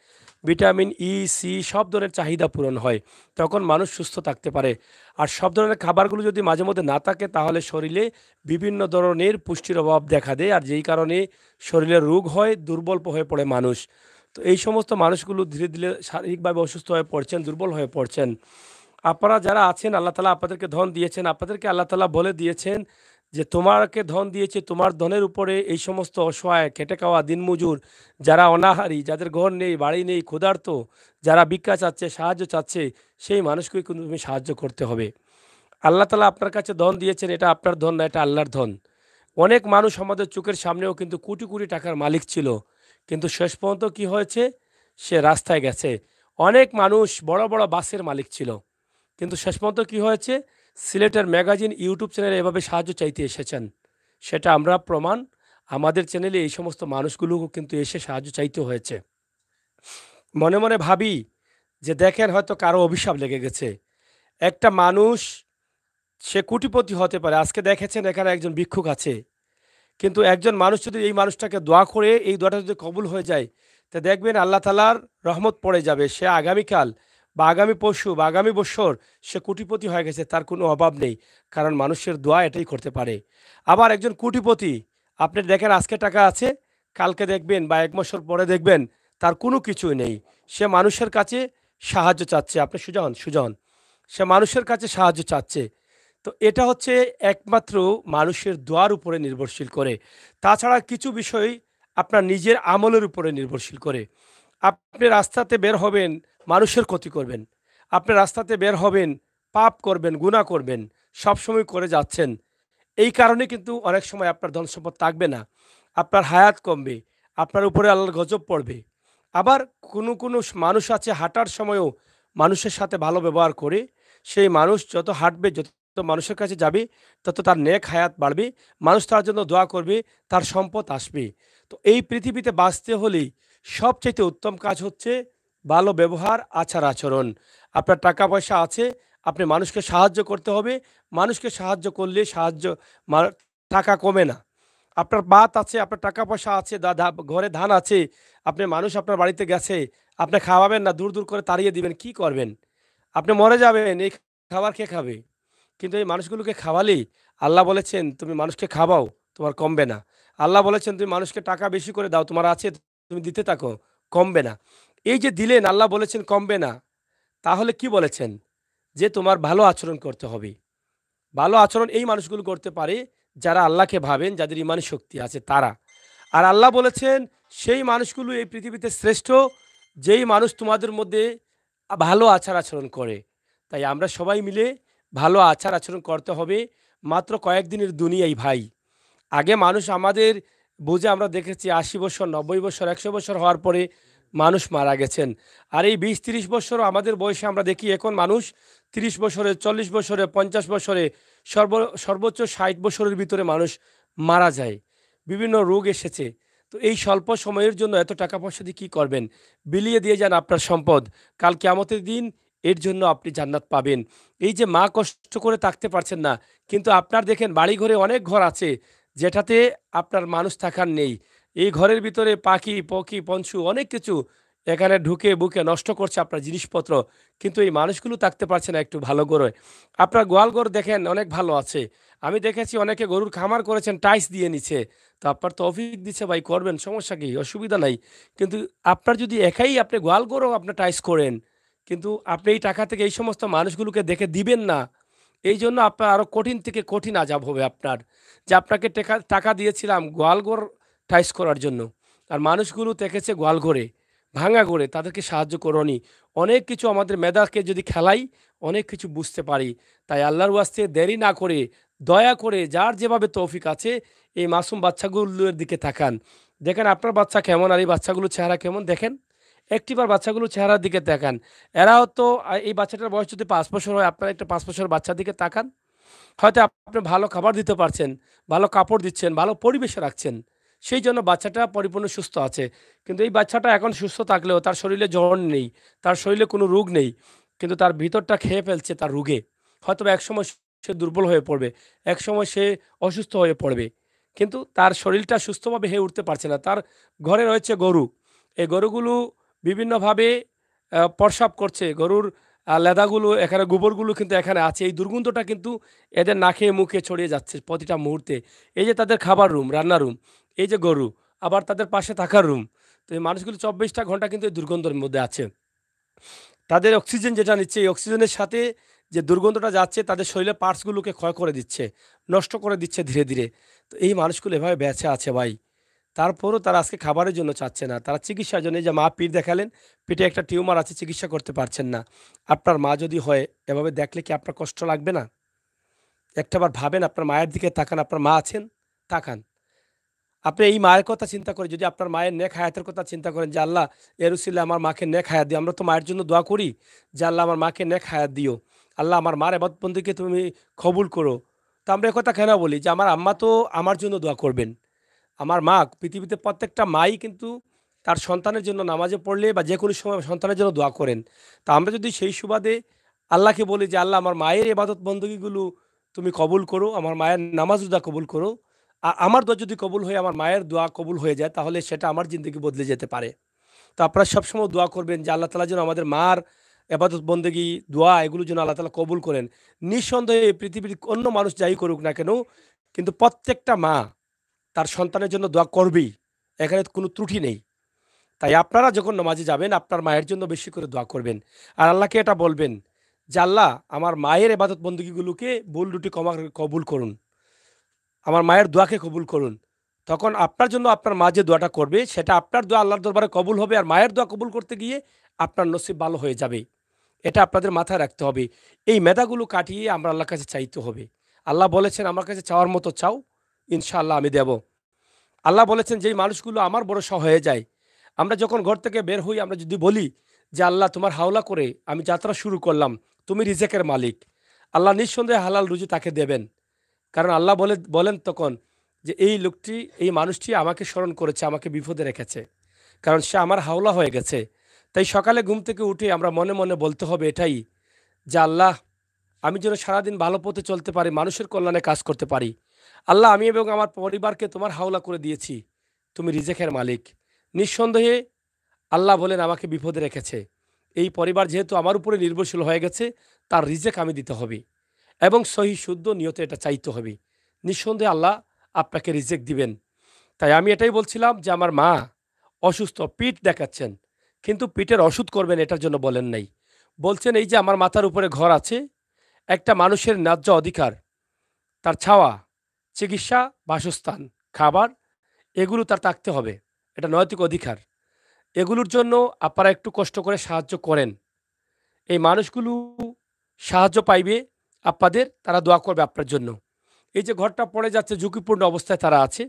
Speaker 1: ভিটামিন ই, সি সব ধরনের চাহিদা পূরণ হয়। তখন মানুষ সুস্থ থাকতে পারে। আর সব ধরনের খাবারগুলো যদি মাঝেমধ্যে না থাকে তাহলে শরীরে বিভিন্ন ধরনের পুষ্টির অভাব দেখা দেয়। আর যেই কারণে শরীরে রোগ হয়, দুর্বল হয়ে পড়ে মানুষ। তো এই সমস্ত মানুষগুলো ধীরে, ধীরে শারীরিকভাবে অসুস্থ হয়ে পড়ছেন, দুর্বল হয়ে পড়ছেন। আপনারা যারা আছেন আল্লাহ তাআলা আপনাদেরকে ধন দিয়েছেন, আপনাদেরকে আল্লাহ তাআলা বলে দিয়েছেন যে, "তোমাকে ধন দিয়েছি, তোমার ধনের উপরে এই সমস্ত অসহায়, খেটে খাওয়া দিনমজুর, যারা অনাহারী, যাদের ঘর নেই, বাড়ি নেই, ক্ষুধার্ত, যারা ভিক্ষা চাচ্ছে, সাহায্য চাচ্ছে, সেই মানুষকে কিন্তু তুমি সাহায্য করতে হবে।" আল্লাহ তাআলা আপনার কাছে ধন দিয়েছেন, এটা আপনার ধন না, এটা আল্লাহর ধন। অনেক মানুষ আমাদের চোখের সামনেও কিন্তু কোটি, কোটি টাকার মালিক ছিল। কিন্তু শেষ পর্যন্ত কি হয়েছে? সে রাস্তায় গেছে। অনেক মানুষ বড়, বড় বাসের মালিক ছিল। কিন্তু শেষ পর্যন্ত কি হয়েছে? সিলেটের ম্যাগাজিন, ইউটিউব চ্যানেলে এভাবে সাহায্য চাইতে এসেছেন। সেটা আমরা প্রমাণ। আমাদের চ্যানেলে এই সমস্ত মানুষগুলোও কিন্তু এসে সাহায্য চাইতে হয়েছে। মনে, মনে ভাবি যে দেখেন হয়তো কারো অভিশাপ লেগে গেছে। একটা মানুষ সে কোটিপতি হতে পারে। আজকে দেখেছেন এখানে একজন ভিক্ষুক আছে। কিন্তু একজন মানুষ যদি এই মানুষটাকে দোয়া করে এই দোয়াটা যদি কবুল হয়ে যায়, তা দেখবেন আল্লাহ তাআলার রহমত পড়ে যাবে। সে আগামীকাল বা আগামী পরশু বা আগামী বৎসর সে কোটিপতি হয়ে গেছে, তার কোনো অভাব নেই। কারণ মানুষের দোয়া এটাই করতে পারে। আবার একজন কোটিপতি, আপনি দেখেন আজকে টাকা আছে, কালকে দেখবেন বা ১ বছর পরে দেখবেন তার কোনো কিছুই নেই। সে মানুষের কাছে সাহায্য চাচ্ছে। আপনি সুজন, সুজন। সে মানুষের কাছে সাহায্য চাচ্ছে। তো এটা হচ্ছে একমাত্র মানুষের দোয়ার উপরে নির্ভরশীল করে। তাছাড়া কিছু বিষয় আপনার নিজের আমলের উপরে নির্ভরশীল করে। আপনি রাস্তাতে বের হবেন, মানুষের ক্ষতি করবেন। আপনি রাস্তাতে বের হবেন, পাপ করবেন, গুনাহ করবেন। সবসময় করে যাচ্ছেন। এই কারণে কিন্তু অনেক সময় আপনার ধনসম্পদ থাকবে না। আপনার হায়াত কমবে। আপনার উপরে আল্লাহর গজব পড়বে। আবার কোনো মানুষ আছে হাঁটার সময়ও মানুষের সাথে ভালো ব্যবহার করে। সেই মানুষ যত হাঁটবে, যত মানুষের কাছে যাবে, তত তার নেক হায়াত বাড়বে। মানুষ তার জন্য দোয়া করবে, তার সম্পদ আসবে। তো এই পৃথিবীতে বাঁচতে হলে সবচাইতে উত্তম কাজ হচ্ছে ভালো ব্যবহার, আচার-আচরণ। আপনার টাকা-পয়সা আছে, আপনি মানুষকে সাহায্য করতে হবে। মানুষকে সাহায্য করলে মা টাকা কমে না। আপনার বাত আছে, আপনার টাকা-পয়সা আছে, ঘরে ধান আছে, মানুষ আপনার বাড়িতে গেছে, আপনি খাওয়াবেন না, দূর, দূর করে তাড়িয়ে দিবেন, কি করবেন? আপনি মরে যাবেন, এই খাবার কে খাবে? কিন্তু এই মানুষগুলোকে খাওয়ালেই আল্লাহ বলেছেন, "তুমি মানুষকে খাওয়াও, তোমার কমবে না।" আল্লাহ বলেছেন, "তুমি মানুষকে টাকা বেশি করে দাও, তোমার আছে, তুমি দিতে থাকো, কমবে না।" এই যে দিলেন, আল্লাহ বলেছেন কমবে না। তাহলে কি বলেছেন? যে তোমার ভালো আচরণ করতে হবে। ভালো আচরণ এই মানুষগুলো করতে পারে যারা আল্লাহকে ভাবেন, যাদের ইমানি শক্তি আছে তারা। আর আল্লাহ বলেছেন, সেই মানুষগুলো এই পৃথিবীতে শ্রেষ্ঠ, যেই মানুষ তোমাদের মধ্যে ভালো আচার-আচরণ করে। তাই আমরা সবাই মিলে ভালো আচার-আচরণ করতে হবে। মাত্র কয়েকদিনের দুনিয়াই ভাই। আগে মানুষ আমাদের বুঝে আমরা দেখেছি ৮০ বছর, ৯০ বছর, ১০০ বছর হওয়ার পরে মানুষ মারা গেছেন। আর এই ২০-৩০ বছরও আমাদের বয়সে আমরা দেখি এখন মানুষ ৩০ বছরে, ৪০ বছরে, ৫০ বছরে, সর্বোচ্চ ৬০ বছরের ভিতরে মানুষ মারা যায়। বিভিন্ন রোগ এসেছে। তো এই স্বল্প সময়ের জন্য এত টাকা পয়সা দিয়ে কী করবেন? বিলিয়ে দিয়ে যান আপনার সম্পদ। কাল কিয়ামতের দিন এর জন্য আপনি জান্নাত পাবেন। এই যে মা কষ্ট করে থাকতে পারছেন না, কিন্তু আপনার দেখেন বাড়িঘরে অনেক ঘর আছে, যেটাতে আপনার মানুষ থাকার নেই। এই ঘরের ভিতরে পাখি, পক্ষী, পঞ্ছু অনেক কিছু এখানে ঢুকে বুকে নষ্ট করছে আপনার জিনিসপত্র। কিন্তু এই মানুষগুলো থাকতে পারছে না একটু ভালো করে। আপনার গোয়ালঘর দেখেন অনেক ভালো আছে। আমি দেখেছি অনেকে গরুর খামার করেছেন টাইলস দিয়ে নিচে। তো আপনার তৌফিক দিচ্ছে ভাই করবেন, সমস্যা কি? অসুবিধা নাই। কিন্তু আপনার যদি একাই আপনি গোয়ালঘরও আপনার টাইলস করেন, কিন্তু আপনি এই টাকা থেকে এই সমস্ত মানুষগুলোকে দেখে দিবেন না। এইজন্য আপনার আরো কঠিন থেকে কঠিন আযাব হবে আপনার। যে আপনাকে টাকা দিয়েছিলাম গোয়ালঘর টাইলস করার জন্য। আর মানুষগুলো থেকেছে গোয়ালঘরে, ভাঙা ঘরে, তাদেরকে সাহায্য করোনি। অনেক কিছু আমাদের মেধাকে যদি খেলাই, অনেক কিছু বুঝতে পারি। তাই আল্লাহর ওয়াস্তে দেরি না করে, দয়া করে যার যেভাবে তৌফিক আছে এই মাসুম বাচ্চাগুলোর দিকে তাকান। দেখেন আপনার বাচ্চা কেমন আর এই বাচ্চাগুলোর চেহারা কেমন দেখেন। একটিবার বাচ্চাগুলোর চেহারার দিকে তাকান। এরাও তো এই বাচ্চাটার বয়স যদি ৫ বছর হয়, আপনারা একটা ৫ বছরের বাচ্চার দিকে তাকান। হয়তো আপনি ভালো খাবার দিতে পারছেন, ভালো কাপড় দিচ্ছেন, ভালো পরিবেশে রাখছেন। সেই জন্য বাচ্চাটা পরিপূর্ণ সুস্থ আছে। কিন্তু এই বাচ্চাটা এখন সুস্থ থাকলেও তার শরীরে জ্বর নেই, তার শরীরে কোনো রোগ নেই। কিন্তু তার ভিতরটা খেয়ে ফেলছে তার রোগে। হয়তোবা একসময় সে দুর্বল হয়ে পড়বে, একসময় সে অসুস্থ হয়ে পড়বে। কিন্তু তার শরীরটা সুস্থভাবে হয়ে উঠতে পারছে না। তার ঘরে রয়েছে গরু। এই গরুগুলো বিভিন্নভাবে প্রস্রাব করছে। গরুর লেদাগুলো এখানে গোবরগুলো কিন্তু এখানে আছে। এই দুর্গন্ধটা কিন্তু এদের নাকে মুখে ছড়িয়ে যাচ্ছে প্রতিটা মুহূর্তে। এই যে তাদের খাবার রুম, রান্নার রুম, এই যে গরু, আবার তাদের পাশে থাকার রুম। তো এই মানুষগুলো ২৪টা ঘন্টা কিন্তু এই দুর্গন্ধের মধ্যে আছে। তাদের অক্সিজেন যেটা নিচ্ছে, এই অক্সিজেনের সাথে যে দুর্গন্ধটা যাচ্ছে তাদের শরীরের পার্টসগুলোকে ক্ষয় করে দিচ্ছে, নষ্ট করে দিচ্ছে ধীরে, ধীরে। তো এই মানুষগুলো এভাবে বেঁচে আছে ভাই। তারপরও তারা আজকে খাবারের জন্য চাচ্ছে না। তারা চিকিৎসার জন্য, এই যে মা পিঠ দেখালেন, পিঠে একটা টিউমার আছে, চিকিৎসা করতে পারছেন না। আপনার মা যদি হয়, এভাবে দেখলে কি আপনার কষ্ট লাগবে না? একটাবার ভাবেন, আপনার মায়ের দিকে তাকান, আপনার মা আছেন? তাকান। আপনি এই মায়ের কথা চিন্তা করে যদি আপনার মায়ের নেক হায়াতের কথা চিন্তা করেন যে আল্লাহ এর উসিলায় আমার মাকে নেক হায়াত দিও। আমরা তো মায়ের জন্য দোয়া করি যে আল্লাহ আমার মাকে নেক হায়াত দিও। আল্লাহ আমার মার এবাদতবন্দিকে তুমি কবুল করো। তো আমরা একথা কেন বলি যে আমার আম্মা তো আমার জন্য দোয়া করবেন। আমার মা, পৃথিবীতে প্রত্যেকটা মাই কিন্তু তার সন্তানের জন্য নামাজে পড়লে বা যে কোনো সময় সন্তানের জন্য দোয়া করেন। তা আমরা যদি সেই সুবাদে আল্লাহকে বলি যে আল্লাহ আমার মায়ের ইবাদত বন্দগিগুলো তুমি কবুল করো, আমার মায়ের নামাজ রোজা কবুল করো। আমার দোয়া যদি কবুল হয়ে আমার মায়ের দোয়া কবুল হয়ে যায়, তাহলে সেটা আমার জিন্দগি বদলে যেতে পারে। তো আপনারা সবসময় দোয়া করবেন যে আল্লাহ তাআলা যেন আমাদের মার ইবাদত বন্দেগী, দোয়া এগুলো যেন আল্লাহ তাআলা কবুল করেন। নিঃসন্দেহে পৃথিবীর অন্য মানুষ যাই করুক না কেন, কিন্তু প্রত্যেকটা মা তার সন্তানের জন্য দোয়া করবেই। এখানে কোনো ত্রুটি নেই। তাই আপনারা যখন নামাজে যাবেন, আপনার মায়ের জন্য বেশি করে দোয়া করবেন। আর আল্লাহকে এটা বলবেন যে, "আল্লাহ আমার মায়ের ইবাদত বন্দেগীগুলোকে ভুল ত্রুটি ক্ষমা করে কবুল করুন। আমার মায়ের দোয়াকে কবুল করুন।" তখন আপনার জন্য আপনার মা যে দোয়াটা করবে, সেটা আপনার দোয়া আল্লাহর দরবারে কবুল হবে। আর মায়ের দোয়া কবুল করতে গিয়ে আপনার নসিব ভালো হয়ে যাবে। এটা আপনাদের মাথায় রাখতে হবে। এই মেধাগুলো কাটিয়ে আমরা আল্লাহর কাছে চাইতে হবে। আল্লাহ বলেছেন, "আমার কাছে চাওয়ার মতো চাও, ইনশাআল্লাহ আমি দেব।" আল্লাহ বলেছেন, যেই মানুষগুলো আমার ভরসা হয়ে যায়, আমরা যখন ঘর থেকে বের হই, আমরা যদি বলি যে আল্লাহ তোমার হাওলা করে আমি যাত্রা শুরু করলাম, তুমি রিজেকের মালিক, আল্লাহ নিঃসন্দেহে হালাল রুজি তাকে দেবেন। কারণ আল্লাহ বলেন তখন যে এই লোকটি, এই মানুষটি আমাকে স্মরণ করেছে, আমাকে বিপদে রেখেছে, কারণ সে আমার হাওলা হয়ে গেছে। তাই সকালে ঘুম থেকে উঠে আমরা মনে মনে বলতে হবে এটাই, যে আল্লাহ আমি যেন সারাদিন ভালো পথে চলতে পারি, মানুষের কল্যাণে কাজ করতে পারি। আল্লাহ আমি এবং আমার পরিবারকে তোমার হাওলা করে দিয়েছি, তুমি রিজেকের মালিক। নিঃসন্দেহে আল্লাহ বলেন আমাকে বিপদে রেখেছে। এই পরিবার যেহেতু আমার উপরে নির্ভরশীল হয়ে গেছে, তার রিজেক আমি দিতে হবে এবং সহি শুদ্ধ নিয়তে এটা চাইতে হবে। নিঃসন্দেহে আল্লাহ আপনাকে রিজেক দিবেন। তাই আমি এটাই বলছিলাম যে আমার মা অসুস্থ, পিঠ দেখাচ্ছেন, কিন্তু পিঠের ওষুধ করবেন এটার জন্য বলেন নাই। বলছেন এই যে আমার মাথার উপরে ঘর আছে, একটা মানুষের ন্যায্য অধিকার, তার ছাওয়া, চিকিৎসা, বাসস্থান, খাবার, এগুলো তার থাকতে হবে। এটা নৈতিক অধিকার। এগুলোর জন্য আপনারা একটু কষ্ট করে সাহায্য করেন। এই মানুষগুলো সাহায্য পাইবে আপনাদের, তারা দোয়া করবে আপনার জন্য। এই যে ঘরটা পড়ে যাচ্ছে, ঝুঁকিপূর্ণ অবস্থায় তারা আছে,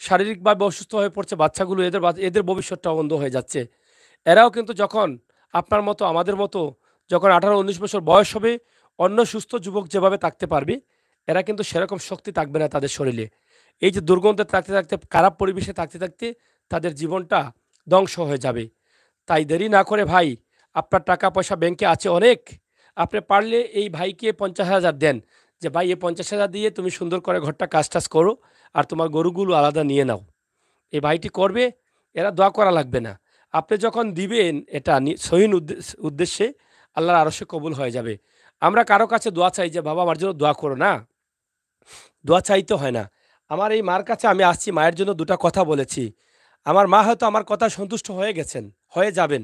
Speaker 1: শারীরিকভাবে অসুস্থ হয়ে পড়ছে বাচ্চাগুলো, এদের ভবিষ্যৎটা অন্ধ হয়ে যাচ্ছে। এরাও কিন্তু যখন আপনার মতো আমাদের মতো যখন 18-19 বছর বয়স হবে, অন্য সুস্থ যুবক যেভাবে থাকতে পারবে, এরা কিন্তু সেরকম শক্তি থাকবে না তাদের শরীরে। এই যে দুর্গন্ধে থাকতে থাকতে, খারাপ পরিবেশে থাকতে থাকতে তাদের জীবনটা ধ্বংস হয়ে যাবে। তাই দেরি না করে ভাই, আপনার টাকা পয়সা ব্যাংকে আছে অনেক, আপনি পারলে এই ভাইকে 50,000 দেন, যে ভাই এই 50,000 দিয়ে তুমি সুন্দর করে ঘরটা কাজ টাজ করো, আর তোমার গরুগুলো আলাদা নিয়ে নাও। এই ভাইটি করবে, এরা দোয়া করা লাগবে না। আপনি যখন দিবেন এটা সহিহ উদ্দেশ্যে, আল্লাহর আরশে কবুল হয়ে যাবে। আমরা কারো কাছে দোয়া চাই যে বাবা আমার জন্য দোয়া করো না, দোয়া চাইতে হয় না। আমার এই মার কাছে আমি আসছি, মায়ের জন্য দুটা কথা বলেছি। আমার মা হয়তো আমার কথা সন্তুষ্ট হয়ে গেছেন, হয়ে যাবেন।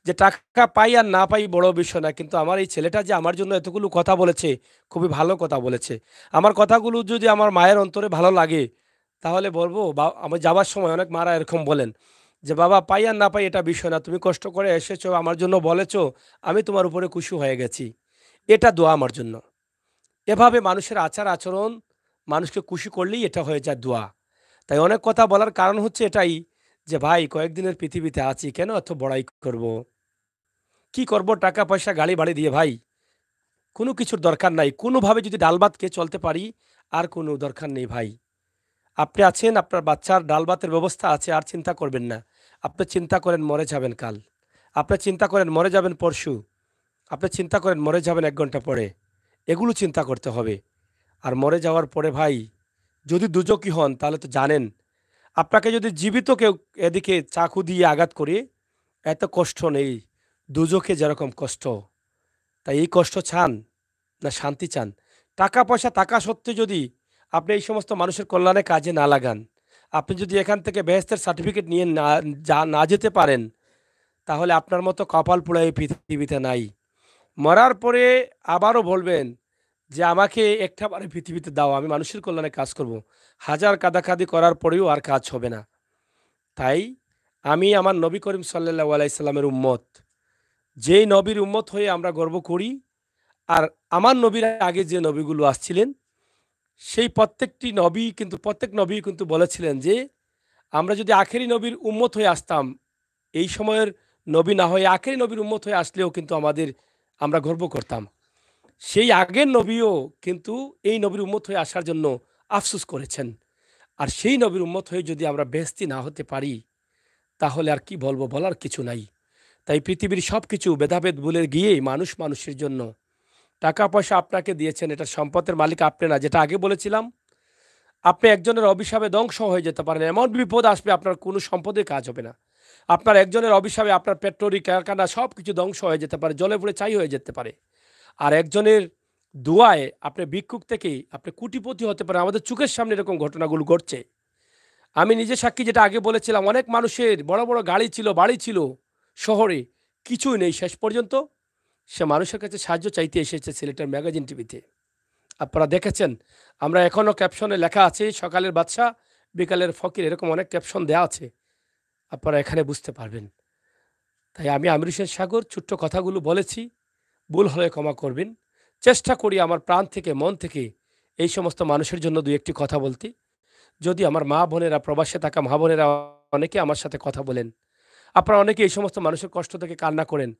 Speaker 1: যে টাকা পাই আর না পাই বড় বিষয় না, কিন্তু আমার এই ছেলেটা যে আমার জন্য এতগুলো কথা বলেছে, খুবই ভালো কথা বলেছে। আমার কথাগুলো যদি আমার মায়ের অন্তরে ভালো লাগে, তাহলে বলবো বা আমি যাবার সময় অনেক মারা এরকম বলেন যে বাবা পাই আর না পাই এটা বিষয় না, তুমি কষ্ট করে এসেছো আমার জন্য বলেছো, আমি তোমার উপরে খুশি হয়ে গেছি, এটা দোয়া আমার জন্য। এভাবে মানুষের আচার আচরণ মানুষকে খুশি করলেই এটা হয়ে যায় দোয়া। তাই অনেক কথা বলার কারণ হচ্ছে এটাই যে ভাই কয়েকদিনের পৃথিবীতে আছি, কেন এত বড়াই করব? কি করব টাকা পয়সা গাড়ি বাড়ি দিয়ে? ভাই কোনো কিছুর দরকার নাই, কোনোভাবে যদি ডাল ভাত খেয়ে চলতে পারি আর কোনো দরকার নেই ভাই। আপনি আছেন, আপনার বাচ্চার ডাল ভাতের ব্যবস্থা আছে, আর চিন্তা করবেন না। আপনি চিন্তা করেন মরে যাবেন কাল, আপনি চিন্তা করেন মরে যাবেন পরশু, আপনি চিন্তা করেন মরে যাবেন 1 ঘন্টা পরে। এগুলো চিন্তা করতে হবে। আর মরে যাওয়ার পরে ভাই যদি দুজকি হন তাহলে তো জানেন, আপনাকে যদি জীবিত কেউ এদিকে চাকু দিয়ে আঘাত করে, এত কষ্ট নেই দুজকে যেরকম কষ্ট। তাই এই কষ্ট চান না শান্তি চান? টাকা পয়সা থাকা সত্ত্বেও যদি আপনি এই সমস্ত মানুষের কল্যাণে কাজে না লাগান, আপনি যদি এখান থেকে বেহেশতের সার্টিফিকেট নিয়ে না যেতে পারেন, তাহলে আপনার মতো কপাল পোড়া এই পৃথিবীতে নাই। মরার পরে আবারও বলবেন যে আমাকে একটা বারে পৃথিবীতে দাও, আমি মানুষের কল্যাণে কাজ করব। হাজার কাদাকাদি করার পরেও আর কাজ হবে না। তাই আমি আমার নবী করিম সাল্লাল্লাহু আলাইহি সাল্লামের উম্মত, যেই নবীর উম্মত হয়ে আমরা গর্ব করি। আর আমার নবীর আগে যে নবীগুলো আসছিলেন, সেই প্রত্যেক নবী কিন্তু বলেছিলেন যে আমরা যদি আখেরি নবীর উম্মত হয়ে আসতাম, এই সময়ের নবী না হয়ে আখেরি নবীর উম্মত হয়ে আসলেও কিন্তু আমরা গর্ব করতাম। সেই আগের নবীও কিন্তু এই নবীর উম্মত হয়ে আসার জন্য আফসোস করেছেন। আর সেই নবীর উম্মত হয়ে যদি আমরা বেহেশতি না হতে পারি, তাহলে আর কি বলবো, বলার কিছু নাই। তাই পৃথিবীর সব কিছু ভেদাভেদ ভুলে গিয়ে মানুষ মানুষের জন্য। টাকা পয়সা আপনাকে দিয়েছেন, এটা সম্পদের মালিক আপনি না। যেটা আগে বলেছিলাম, আপনি একজনের অভিশাপে ধ্বংস হয়ে যেতে পারেন, এমন বিপদ আসবে আপনার কোনো সম্পদে কাজ হবে না। আপনার একজনের অভিশাপে আপনার পেট্রোলি কারখানা সব কিছু ধ্বংস হয়ে যেতে পারে, জলে পুড়ে ছাই হয়ে যেতে পারে। আর একজনের দোয়ায় আপনি ভিক্ষুক থেকে আপনি কোটিপতি হতে পারেন। আমাদের চোখের সামনে এরকম ঘটনাগুলো ঘটছে। আমি নিজে সাক্ষী, যেটা আগে বলেছিলাম, অনেক মানুষের বড় বড় গাড়ি ছিল, বাড়ি ছিল, শহরে কিছুই নেই, শেষ পর্যন্ত সে মানুষের কাছে সাহায্য চাইতে এসেছে ছেলেটার ম্যাগাজিন টিভিতে। আপনারা দেখেছেন, আমরা এখনও ক্যাপশনে লেখা আছে সকালের বাদশা বিকালের ফকির, এরকম অনেক ক্যাপশন দেওয়া আছে, আপনারা এখানে বুঝতে পারবেন। তাই আমি আমির হোসেন সাগর ছোট্ট কথাগুলো বলেছি, ভুল হলে ক্ষমা করবেন। চেষ্টা করি আমার প্রাণ থেকে মন থেকে এই সমস্ত মানুষের জন্য দুই একটি কথা বলতে। যদি আমার মা বোনেরা, প্রবাসে থাকা মা বোনেরা অনেকে আমার সাথে কথা বলেন, আপনারা অনেকে এই সমস্ত মানুষের কষ্ট থেকে কান্না করেন,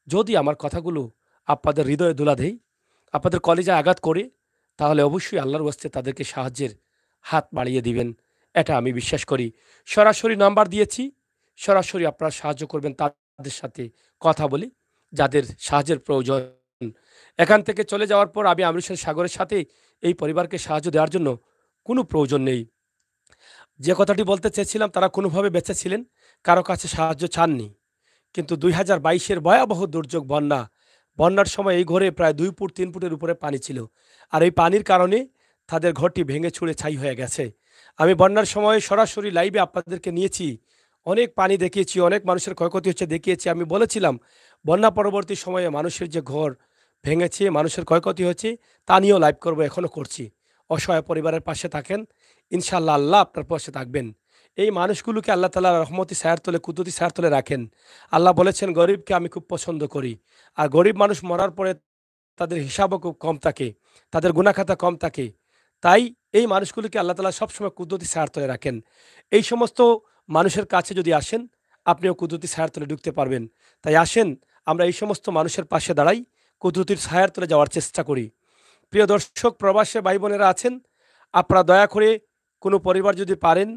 Speaker 1: যদি আমার কথাগুলো আপনাদের হৃদয়ে দোলা দেই, আপনাদের কলিজায় আঘাত করে, তাহলে অবশ্যই আল্লাহর ওয়াস্তে তাদেরকে সাহায্যের হাত বাড়িয়ে দিবেন, এটা আমি বিশ্বাস করি। সরাসরি নাম্বার দিয়েছি, সরাসরি আপনারা সাহায্য করবেন তাদের সাথে কথা বলি যাদের সাহায্যের প্রয়োজন। এখান থেকে চলে যাওয়ার পর আমি আমির হোসেন সাগরের সাথে এই পরিবারকে সাহায্য দেওয়ার জন্য কোনো প্রয়োজন নেই। যে কথাটি বলতে চেয়েছিলাম, তারা কোনোভাবে বেঁচে ছিলেন, কারো কাছে সাহায্য চাননি। কিন্তু 2022-এর ভয়াবহ দুর্যোগ বন্যার সময় এই ঘরে প্রায় 2 ফুট 3 ফুটের উপরে পানি ছিল। আর এই পানির কারণে তাদের ঘরটি ভেঙে ছুঁড়ে ছাই হয়ে গেছে। আমি বন্যার সময় সরাসরি লাইভে আপনাদেরকে নিয়েছি, অনেক পানি দেখিয়েছি, অনেক মানুষের ক্ষয়ক্ষতি হচ্ছে দেখিয়েছি। আমি বলেছিলাম বন্যা পরবর্তী সময়ে মানুষের যে ঘর ভেঙেছে, মানুষের ক্ষয়ক্ষতি হচ্ছে, তা নিয়েও লাইভ করব, এখনও করছি। অসহায় পরিবারের পাশে থাকেন, ইনশাআল্লাহ আল্লাহ আপনার পাশে থাকবেন। এই মানুষগুলোকে আল্লাহ তাআলা রহমতি ছায়ার তলে, কুদরতি ছায়ার তলে রাখেন। আল্লাহ বলেছেন গরিবকে আমি খুব পছন্দ করি। আর গরিব মানুষ মরার পরে তাদের হিসাবও খুব কম থাকে, তাদের গুনাহ-খাতা কম থাকে। তাই এই মানুষগুলোকে আল্লাহ তাআলা সবসময় কুদরতি ছায়ার তলে রাখেন। এই সমস্ত মানুষের কাছে যদি আসেন, আপনিও কুদরতি ছায়ার তলে ঢুকতে পারবেন। তাই আসেন আমরা এই সমস্ত মানুষের পাশে দাঁড়াই, কুদরতির ছায়ার তলে যাওয়ার চেষ্টা করি। প্রিয় দর্শক, প্রবাসে ভাই বোনেরা আছেন, আপনারা দয়া করে কোনো পরিবার যদি পারেন,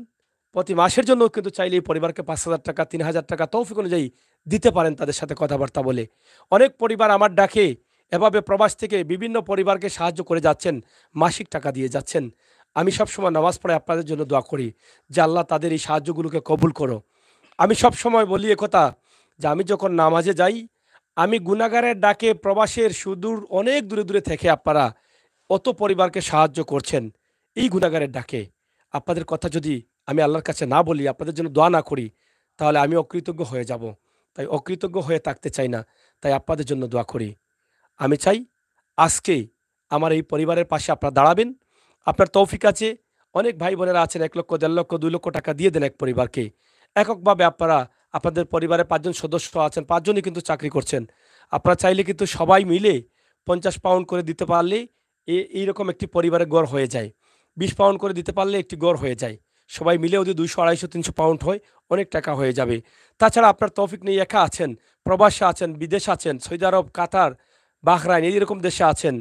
Speaker 1: প্রতি মাসের জন্য কিন্তু চাইলে এই পরিবারকে 5,000 টাকা, 3,000 টাকা তৌফিক অনুযায়ী দিতে পারেন তাদের সাথে কথাবার্তা বলে। অনেক পরিবার আমার ডাকে এভাবে প্রবাস থেকে বিভিন্ন পরিবারকে সাহায্য করে যাচ্ছেন, মাসিক টাকা দিয়ে যাচ্ছেন। আমি সবসময় নামাজ পড়ে আপনাদের জন্য দোয়া করি যে আল্লাহ তাদের এই সাহায্যগুলোকে কবুল করো। আমি সবসময় বলি একথা যে আমি যখন নামাজে যাই, আমি গুনাহগারের ডাকে প্রবাসের সুদূর অনেক দূরে দূরে থেকে আপনারা অত পরিবারকে সাহায্য করছেন এই গুনাহগারের ডাকে। আপনাদের কথা যদি আমি আল্লাহর কাছে না বলি, আপনাদের জন্য দোয়া না করি, তাহলে আমি অকৃতজ্ঞ হয়ে যাব। তাই অকৃতজ্ঞ হয়ে থাকতে চাই না। তাই আপনাদের জন্য দোয়া করি। আমি চাই আজকে আমার এই পরিবারের পাশে আপনারা দাঁড়াবেন। আপনার তৌফিক আছে, অনেক ভাই বোনেরা আছেন ১ লক্ষ, ১.৫ লক্ষ, ২ লক্ষ টাকা দিয়ে দেন এক পরিবারকে। এককভাবে আপনারা আপনাদের পরিবারের ৫ জন সদস্য আছেন, ৫ জনই কিন্তু চাকরি করছেন। আপনারা চাইলে কিন্তু সবাই মিলে ৫০ পাউন্ড করে দিতে পারলে এইরকম একটি পরিবারের গড় হয়ে যায়। ২০ পাউন্ড করে দিতে পারলে একটি গড় হয়ে যায়। সবাই মিলে যদি ২০০, ২৫০, ৩০০ পাউন্ড হয়, অনেক টাকা হয়ে যাবে। তাছাড়া আপনার তৌফিক নেই, একা আছেন, প্রবাসে আছেন, বিদেশে আছেন, সৌদি আরব, কাতার, বাহরাইন এইরকম দেশে আছেন।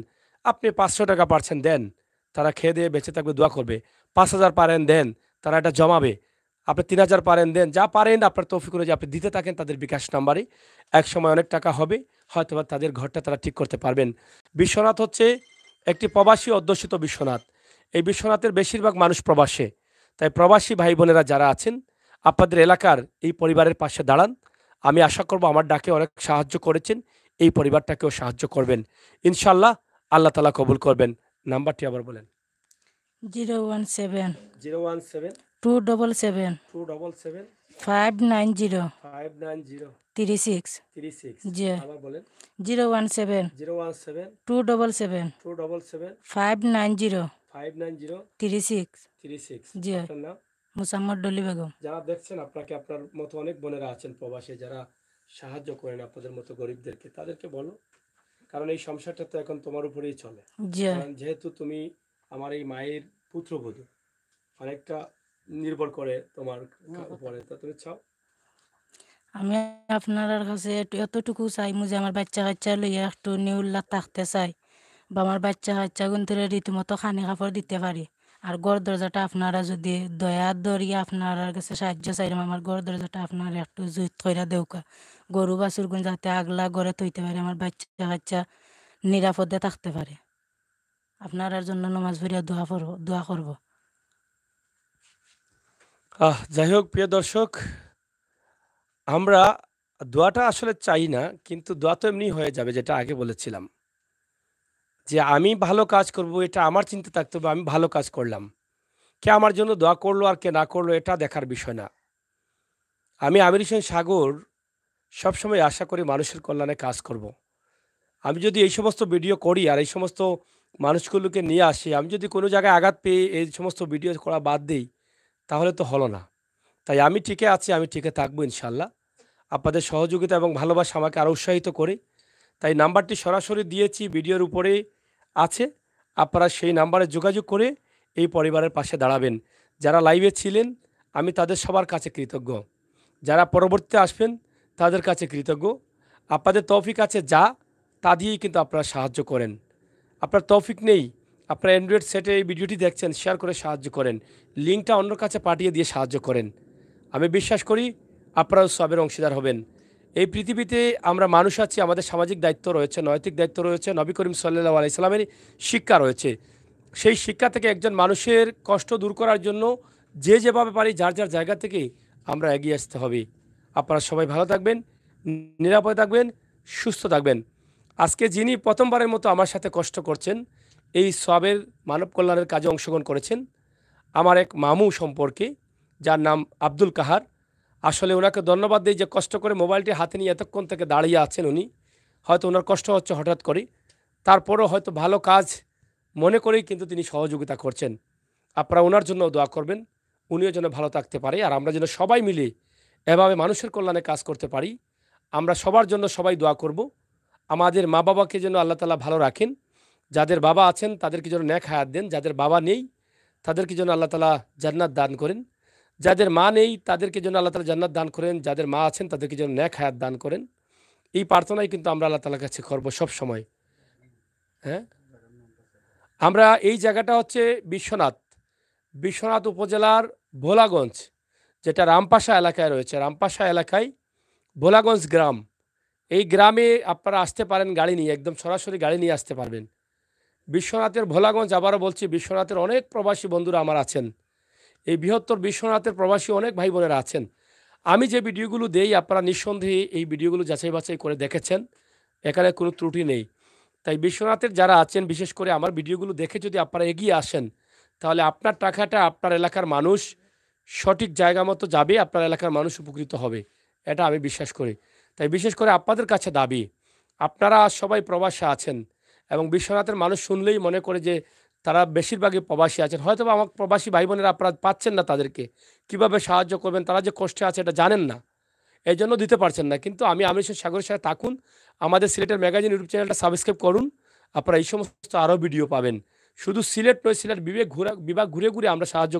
Speaker 1: আপনি ৫০০ টাকা পারছেন দেন, তারা খেয়ে দিয়ে বেঁচে থাকবে, দোয়া করবে। ৫,০০০ পারেন দেন, তারা এটা জমাবে। আপনি ৩,০০০ পারেন দেন, যা পারেন আপনার তৌফিক অনুযায়ী আপনি দিতে থাকেন তাদের বিকাশ নাম্বারে। একসময় অনেক টাকা হবে, হয়তোবা তাদের ঘরটা তারা ঠিক করতে পারবেন। বিশ্বনাথ হচ্ছে একটি প্রবাসী অধ্যুষিত বিশ্বনাথ। এই বিশ্বনাথের বেশিরভাগ মানুষ প্রবাসে। তাই প্রবাসী ভাই বোনেরা যারা আছেন, আপনাদের এলাকার এই পরিবারের পাশে দাঁড়ান। আমি আশা করব আমার ডাকে অনেক সাহায্য করেছেন, এই পরিবারটাকেও সাহায্য করবেন ইনশাল্লাহ। আল্লাহ তালা কবুল করবেন। নাম্বারটি আবার বলেন।
Speaker 2: 017
Speaker 1: 017
Speaker 2: 277
Speaker 1: 277
Speaker 2: 590
Speaker 1: 590
Speaker 2: 36
Speaker 1: 36।
Speaker 2: জি।
Speaker 1: আবার বলেন।
Speaker 2: 017
Speaker 1: 017
Speaker 2: 277
Speaker 1: 277
Speaker 2: 590
Speaker 1: 590
Speaker 2: 36
Speaker 1: 36।
Speaker 2: জি।
Speaker 1: আপনার নাম?
Speaker 2: মুসাম্মদ ডলি বেগম।
Speaker 1: যারা দেখছেন আপনাকে, আপনার মতো অনেক বোনেরা আছেন প্রবাসে যারা সাহায্য করেন আপনাদের মতো গরিবদেরকে, তাদেরকে বলো, কারণ এই সংসারটা তো এখন তোমার উপরেই চলে।
Speaker 2: জি।
Speaker 1: কারণ যেহেতু তুমি আমার এই মায়ের পুত্রবধূ, অনেকটা নির্ভর করে তোমার উপরে। তো তুমি চাও
Speaker 2: আমি আপনার কাছে এতটুকু চাইমু যে আমার বাচ্চা কাচ্চা লইয়া একটু নিউল্লা থাকতে চাই, বা আমার বাচ্চা কাচ্চা কিন্তু রীতিমতো খানি কাপড় দিতে পারি। আর ঘর দরজাটা আপনারা যদি দয়া দরিয়া আপনার কাছে সাহায্য চাইলাম, আমার ঘর দরজাটা আপনারা একটু জুত কইরা দেউকা, গরু বাছুর গুণ যাতে আগলা ঘরে থইতে পারে, আমার বাচ্চা কাচ্চা নিরাপদে থাকতে পারে। আপনার জন্য নমাজ পড়িয়া দোয়া করব।
Speaker 1: যাই হোক প্রিয় দর্শক, আমরা দোয়াটা আসলে চাই না, কিন্তু দোয়া তো এমনি হয়ে যাবে, যেটা আগে বলেছিলাম যে আমি ভালো কাজ করব, এটা আমার চিন্তা থাকতে হবে আমি ভালো কাজ করলাম। কে আমার জন্য দোয়া করলো আর কে না করলো এটা দেখার বিষয় না। আমি আমির হোসেন সাগর সবসময় আশা করি মানুষের কল্যাণে কাজ করব। আমি যদি এই সমস্ত ভিডিও করি আর এই সমস্ত মানুষগুলোকে নিয়ে আসি, আমি যদি কোনো জায়গায় আঘাত পেয়ে এই সমস্ত ভিডিও করা বাদ দিই, তাহলে তো হলো না। তাই আমি টিকে আছি, আমি টিকে থাকবো ইনশাল্লাহ। আপনাদের সহযোগিতা এবং ভালোবাসা আমাকে আরও উৎসাহিত করে। তাই নাম্বারটি সরাসরি দিয়েছি, ভিডিওর উপরে আছে। আপনারা সেই নাম্বারে যোগাযোগ করে এই পরিবারের পাশে দাঁড়াবেন। যারা লাইভে ছিলেন আমি তাদের সবার কাছে কৃতজ্ঞ, যারা পরবর্তীতে আসবেন তাদের কাছে কৃতজ্ঞ। আপনাদের তৌফিক আছে যা, তা দিয়েই কিন্তু আপনারা সাহায্য করেন। আপনার তৌফিক নেই, আপনার অ্যান্ড্রয়েড সেটে এই ভিডিওটি দেখছেন, শেয়ার করে সাহায্য করেন, লিঙ্কটা অন্যর কাছে পাঠিয়ে দিয়ে সাহায্য করেন। আমি বিশ্বাস করি আপনারাও সবের অংশীদার হবেন। এই পৃথিবীতে আমরা মানুষ আছি, আমাদের সামাজিক দায়িত্ব রয়েছে, নৈতিক দায়িত্ব রয়েছে, নবী করিম সাল্লাল্লাহু আলাইহি সাল্লামের শিক্ষা রয়েছে। সেই শিক্ষা থেকে একজন মানুষের কষ্ট দূর করার জন্য যে যেভাবে পারি যার যার জায়গা থেকে আমরা এগিয়ে আসতে হবে। আপনারা সবাই ভালো থাকবেন, নিরাপদে থাকবেন, সুস্থ থাকবেন। আজকে যিনি প্রথমবারের মতো আমার সাথে কষ্ট করছেন, এই সবের মানব কল্যাণের কাজে অংশগ্রহণ করেছেন, আমার এক মামু সম্পর্কে যার নাম আব্দুল কাহার। আসলে ওনাকে ধন্যবাদ দিই যে কষ্ট করে মোবাইলটি হাতে নিয়ে এতক্ষণ থেকে দাঁড়িয়ে আছেন। উনি হয়তো ওনার কষ্ট হচ্ছে হঠাৎ করে, তারপরও হয়তো ভালো কাজ মনে করেই কিন্তু তিনি সহযোগিতা করছেন। আপনারা ওনার জন্য দোয়া করবেন, উনিও যেন ভালো থাকতে পারে, আর আমরা যেন সবাই মিলে এভাবে মানুষের কল্যাণে কাজ করতে পারি। আমরা সবার জন্য সবাই দোয়া করব। আমাদের মা বাবাকে যেন আল্লাহ তাআলা ভালো রাখেন, যাদের বাবা আছেন তাদেরকে যেন নেক হায়াত দেন, যাদের বাবা নেই তাদেরকে যেন আল্লাহ তাআলা জান্নাত দান করেন, যাদের মা নেই তাদেরকে যেন আল্লাহ তাআলা জান্নাত দান করেন, যাদের মা আছেন তাদেরকে যেন নেক হায়াত দান করেন। এই প্রার্থনাই কিন্তু আমরা আল্লাহ তাআলার কাছে করব সব সময়। হ্যাঁ, আমরা এই জায়গাটা হচ্ছে বিশ্বনাথ উপজেলার ভোলাগঞ্জ, যেটা রামপাশা এলাকায় রয়েছে। রামপাশা এলাকায় ভোলাগঞ্জ গ্রাম। এই গ্রামে আপনারা আসতে পারেন গাড়ি নিয়ে, একদম সরাসরি গাড়ি নিয়ে আসতে পারবেন। বিশ্বনাথের ভোলাগঞ্জ, আবারও বলছি, বিশ্বনাথের অনেক প্রবাসী বন্ধুরা আমার আছেন। এই বৃহত্তর বিশ্বনাথের প্রবাসী অনেক ভাই বোনেরা আছেন। আমি যে ভিডিওগুলো দেই আপনারা নিঃসন্দেহে এই ভিডিওগুলো যাচাই বাছাই করে দেখেছেন, এখানে কোনো ত্রুটি নেই। তাই বিশ্বনাথের যারা আছেন, বিশেষ করে আমার ভিডিওগুলো দেখে যদি আপনারা এগিয়ে আসেন, তাহলে আপনার টাকাটা আপনার এলাকার মানুষ সঠিক জায়গা মতো যাবে, আপনার এলাকার মানুষ উপকৃত হবে, এটা আমি বিশ্বাস করি। তাই বিশেষ করে আপনাদের কাছে দাবি, আপনারা সবাই প্রবাসে আছেন এবং বিশ্বনাথের মানুষ শুনলেই মনে করে যে তারা বেশিরভাগই প্রবাসী আছেন। হয়তো বা আমার প্রবাসী ভাই বোনেরা আপনারা পাচ্ছেন না, তাদেরকে কিভাবে সাহায্য করবেন, তারা যে কষ্টে আছে এটা জানেন না, এই জন্য দিতে পারছেন না। কিন্তু আমি আমির সাগরের সাথে থাকুন, আমাদের সিলেটের ম্যাগাজিন ইউটিউব চ্যানেলটা সাবস্ক্রাইব করুন, আপনারা এই সমস্ত আরও ভিডিও পাবেন। শুধু সিলেট নয়, সিলেট বিভাগ ঘুরে ঘুরে আমরা সাহায্য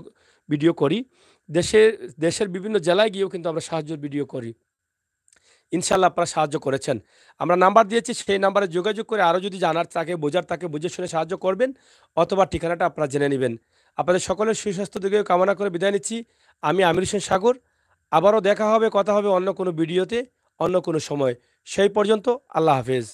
Speaker 1: ভিডিও করি। দেশের বিভিন্ন জেলায় গিয়েও কিন্তু আমরা সাহায্য ভিডিও করি। ইনশাল্লাহ আপনারা সাহায্য করেছেন। আমরা নাম্বার দিয়েছি, সেই নাম্বারে যোগাযোগ করে আরও যদি জানার থাকে, বোঝার থাকে, বুঝে শুনে সাহায্য করবেন, অথবা ঠিকানাটা আপনারা জেনে নেবেন। আপনাদের সকলের সুস্বাস্থ্য দিকে কামনা করে বিদায় নিচ্ছি। আমি আমির হোসেন সাগর। আবারও দেখা হবে, কথা হবে অন্য কোনো ভিডিওতে, অন্য কোনো সময়। সেই পর্যন্ত আল্লাহ হাফেজ।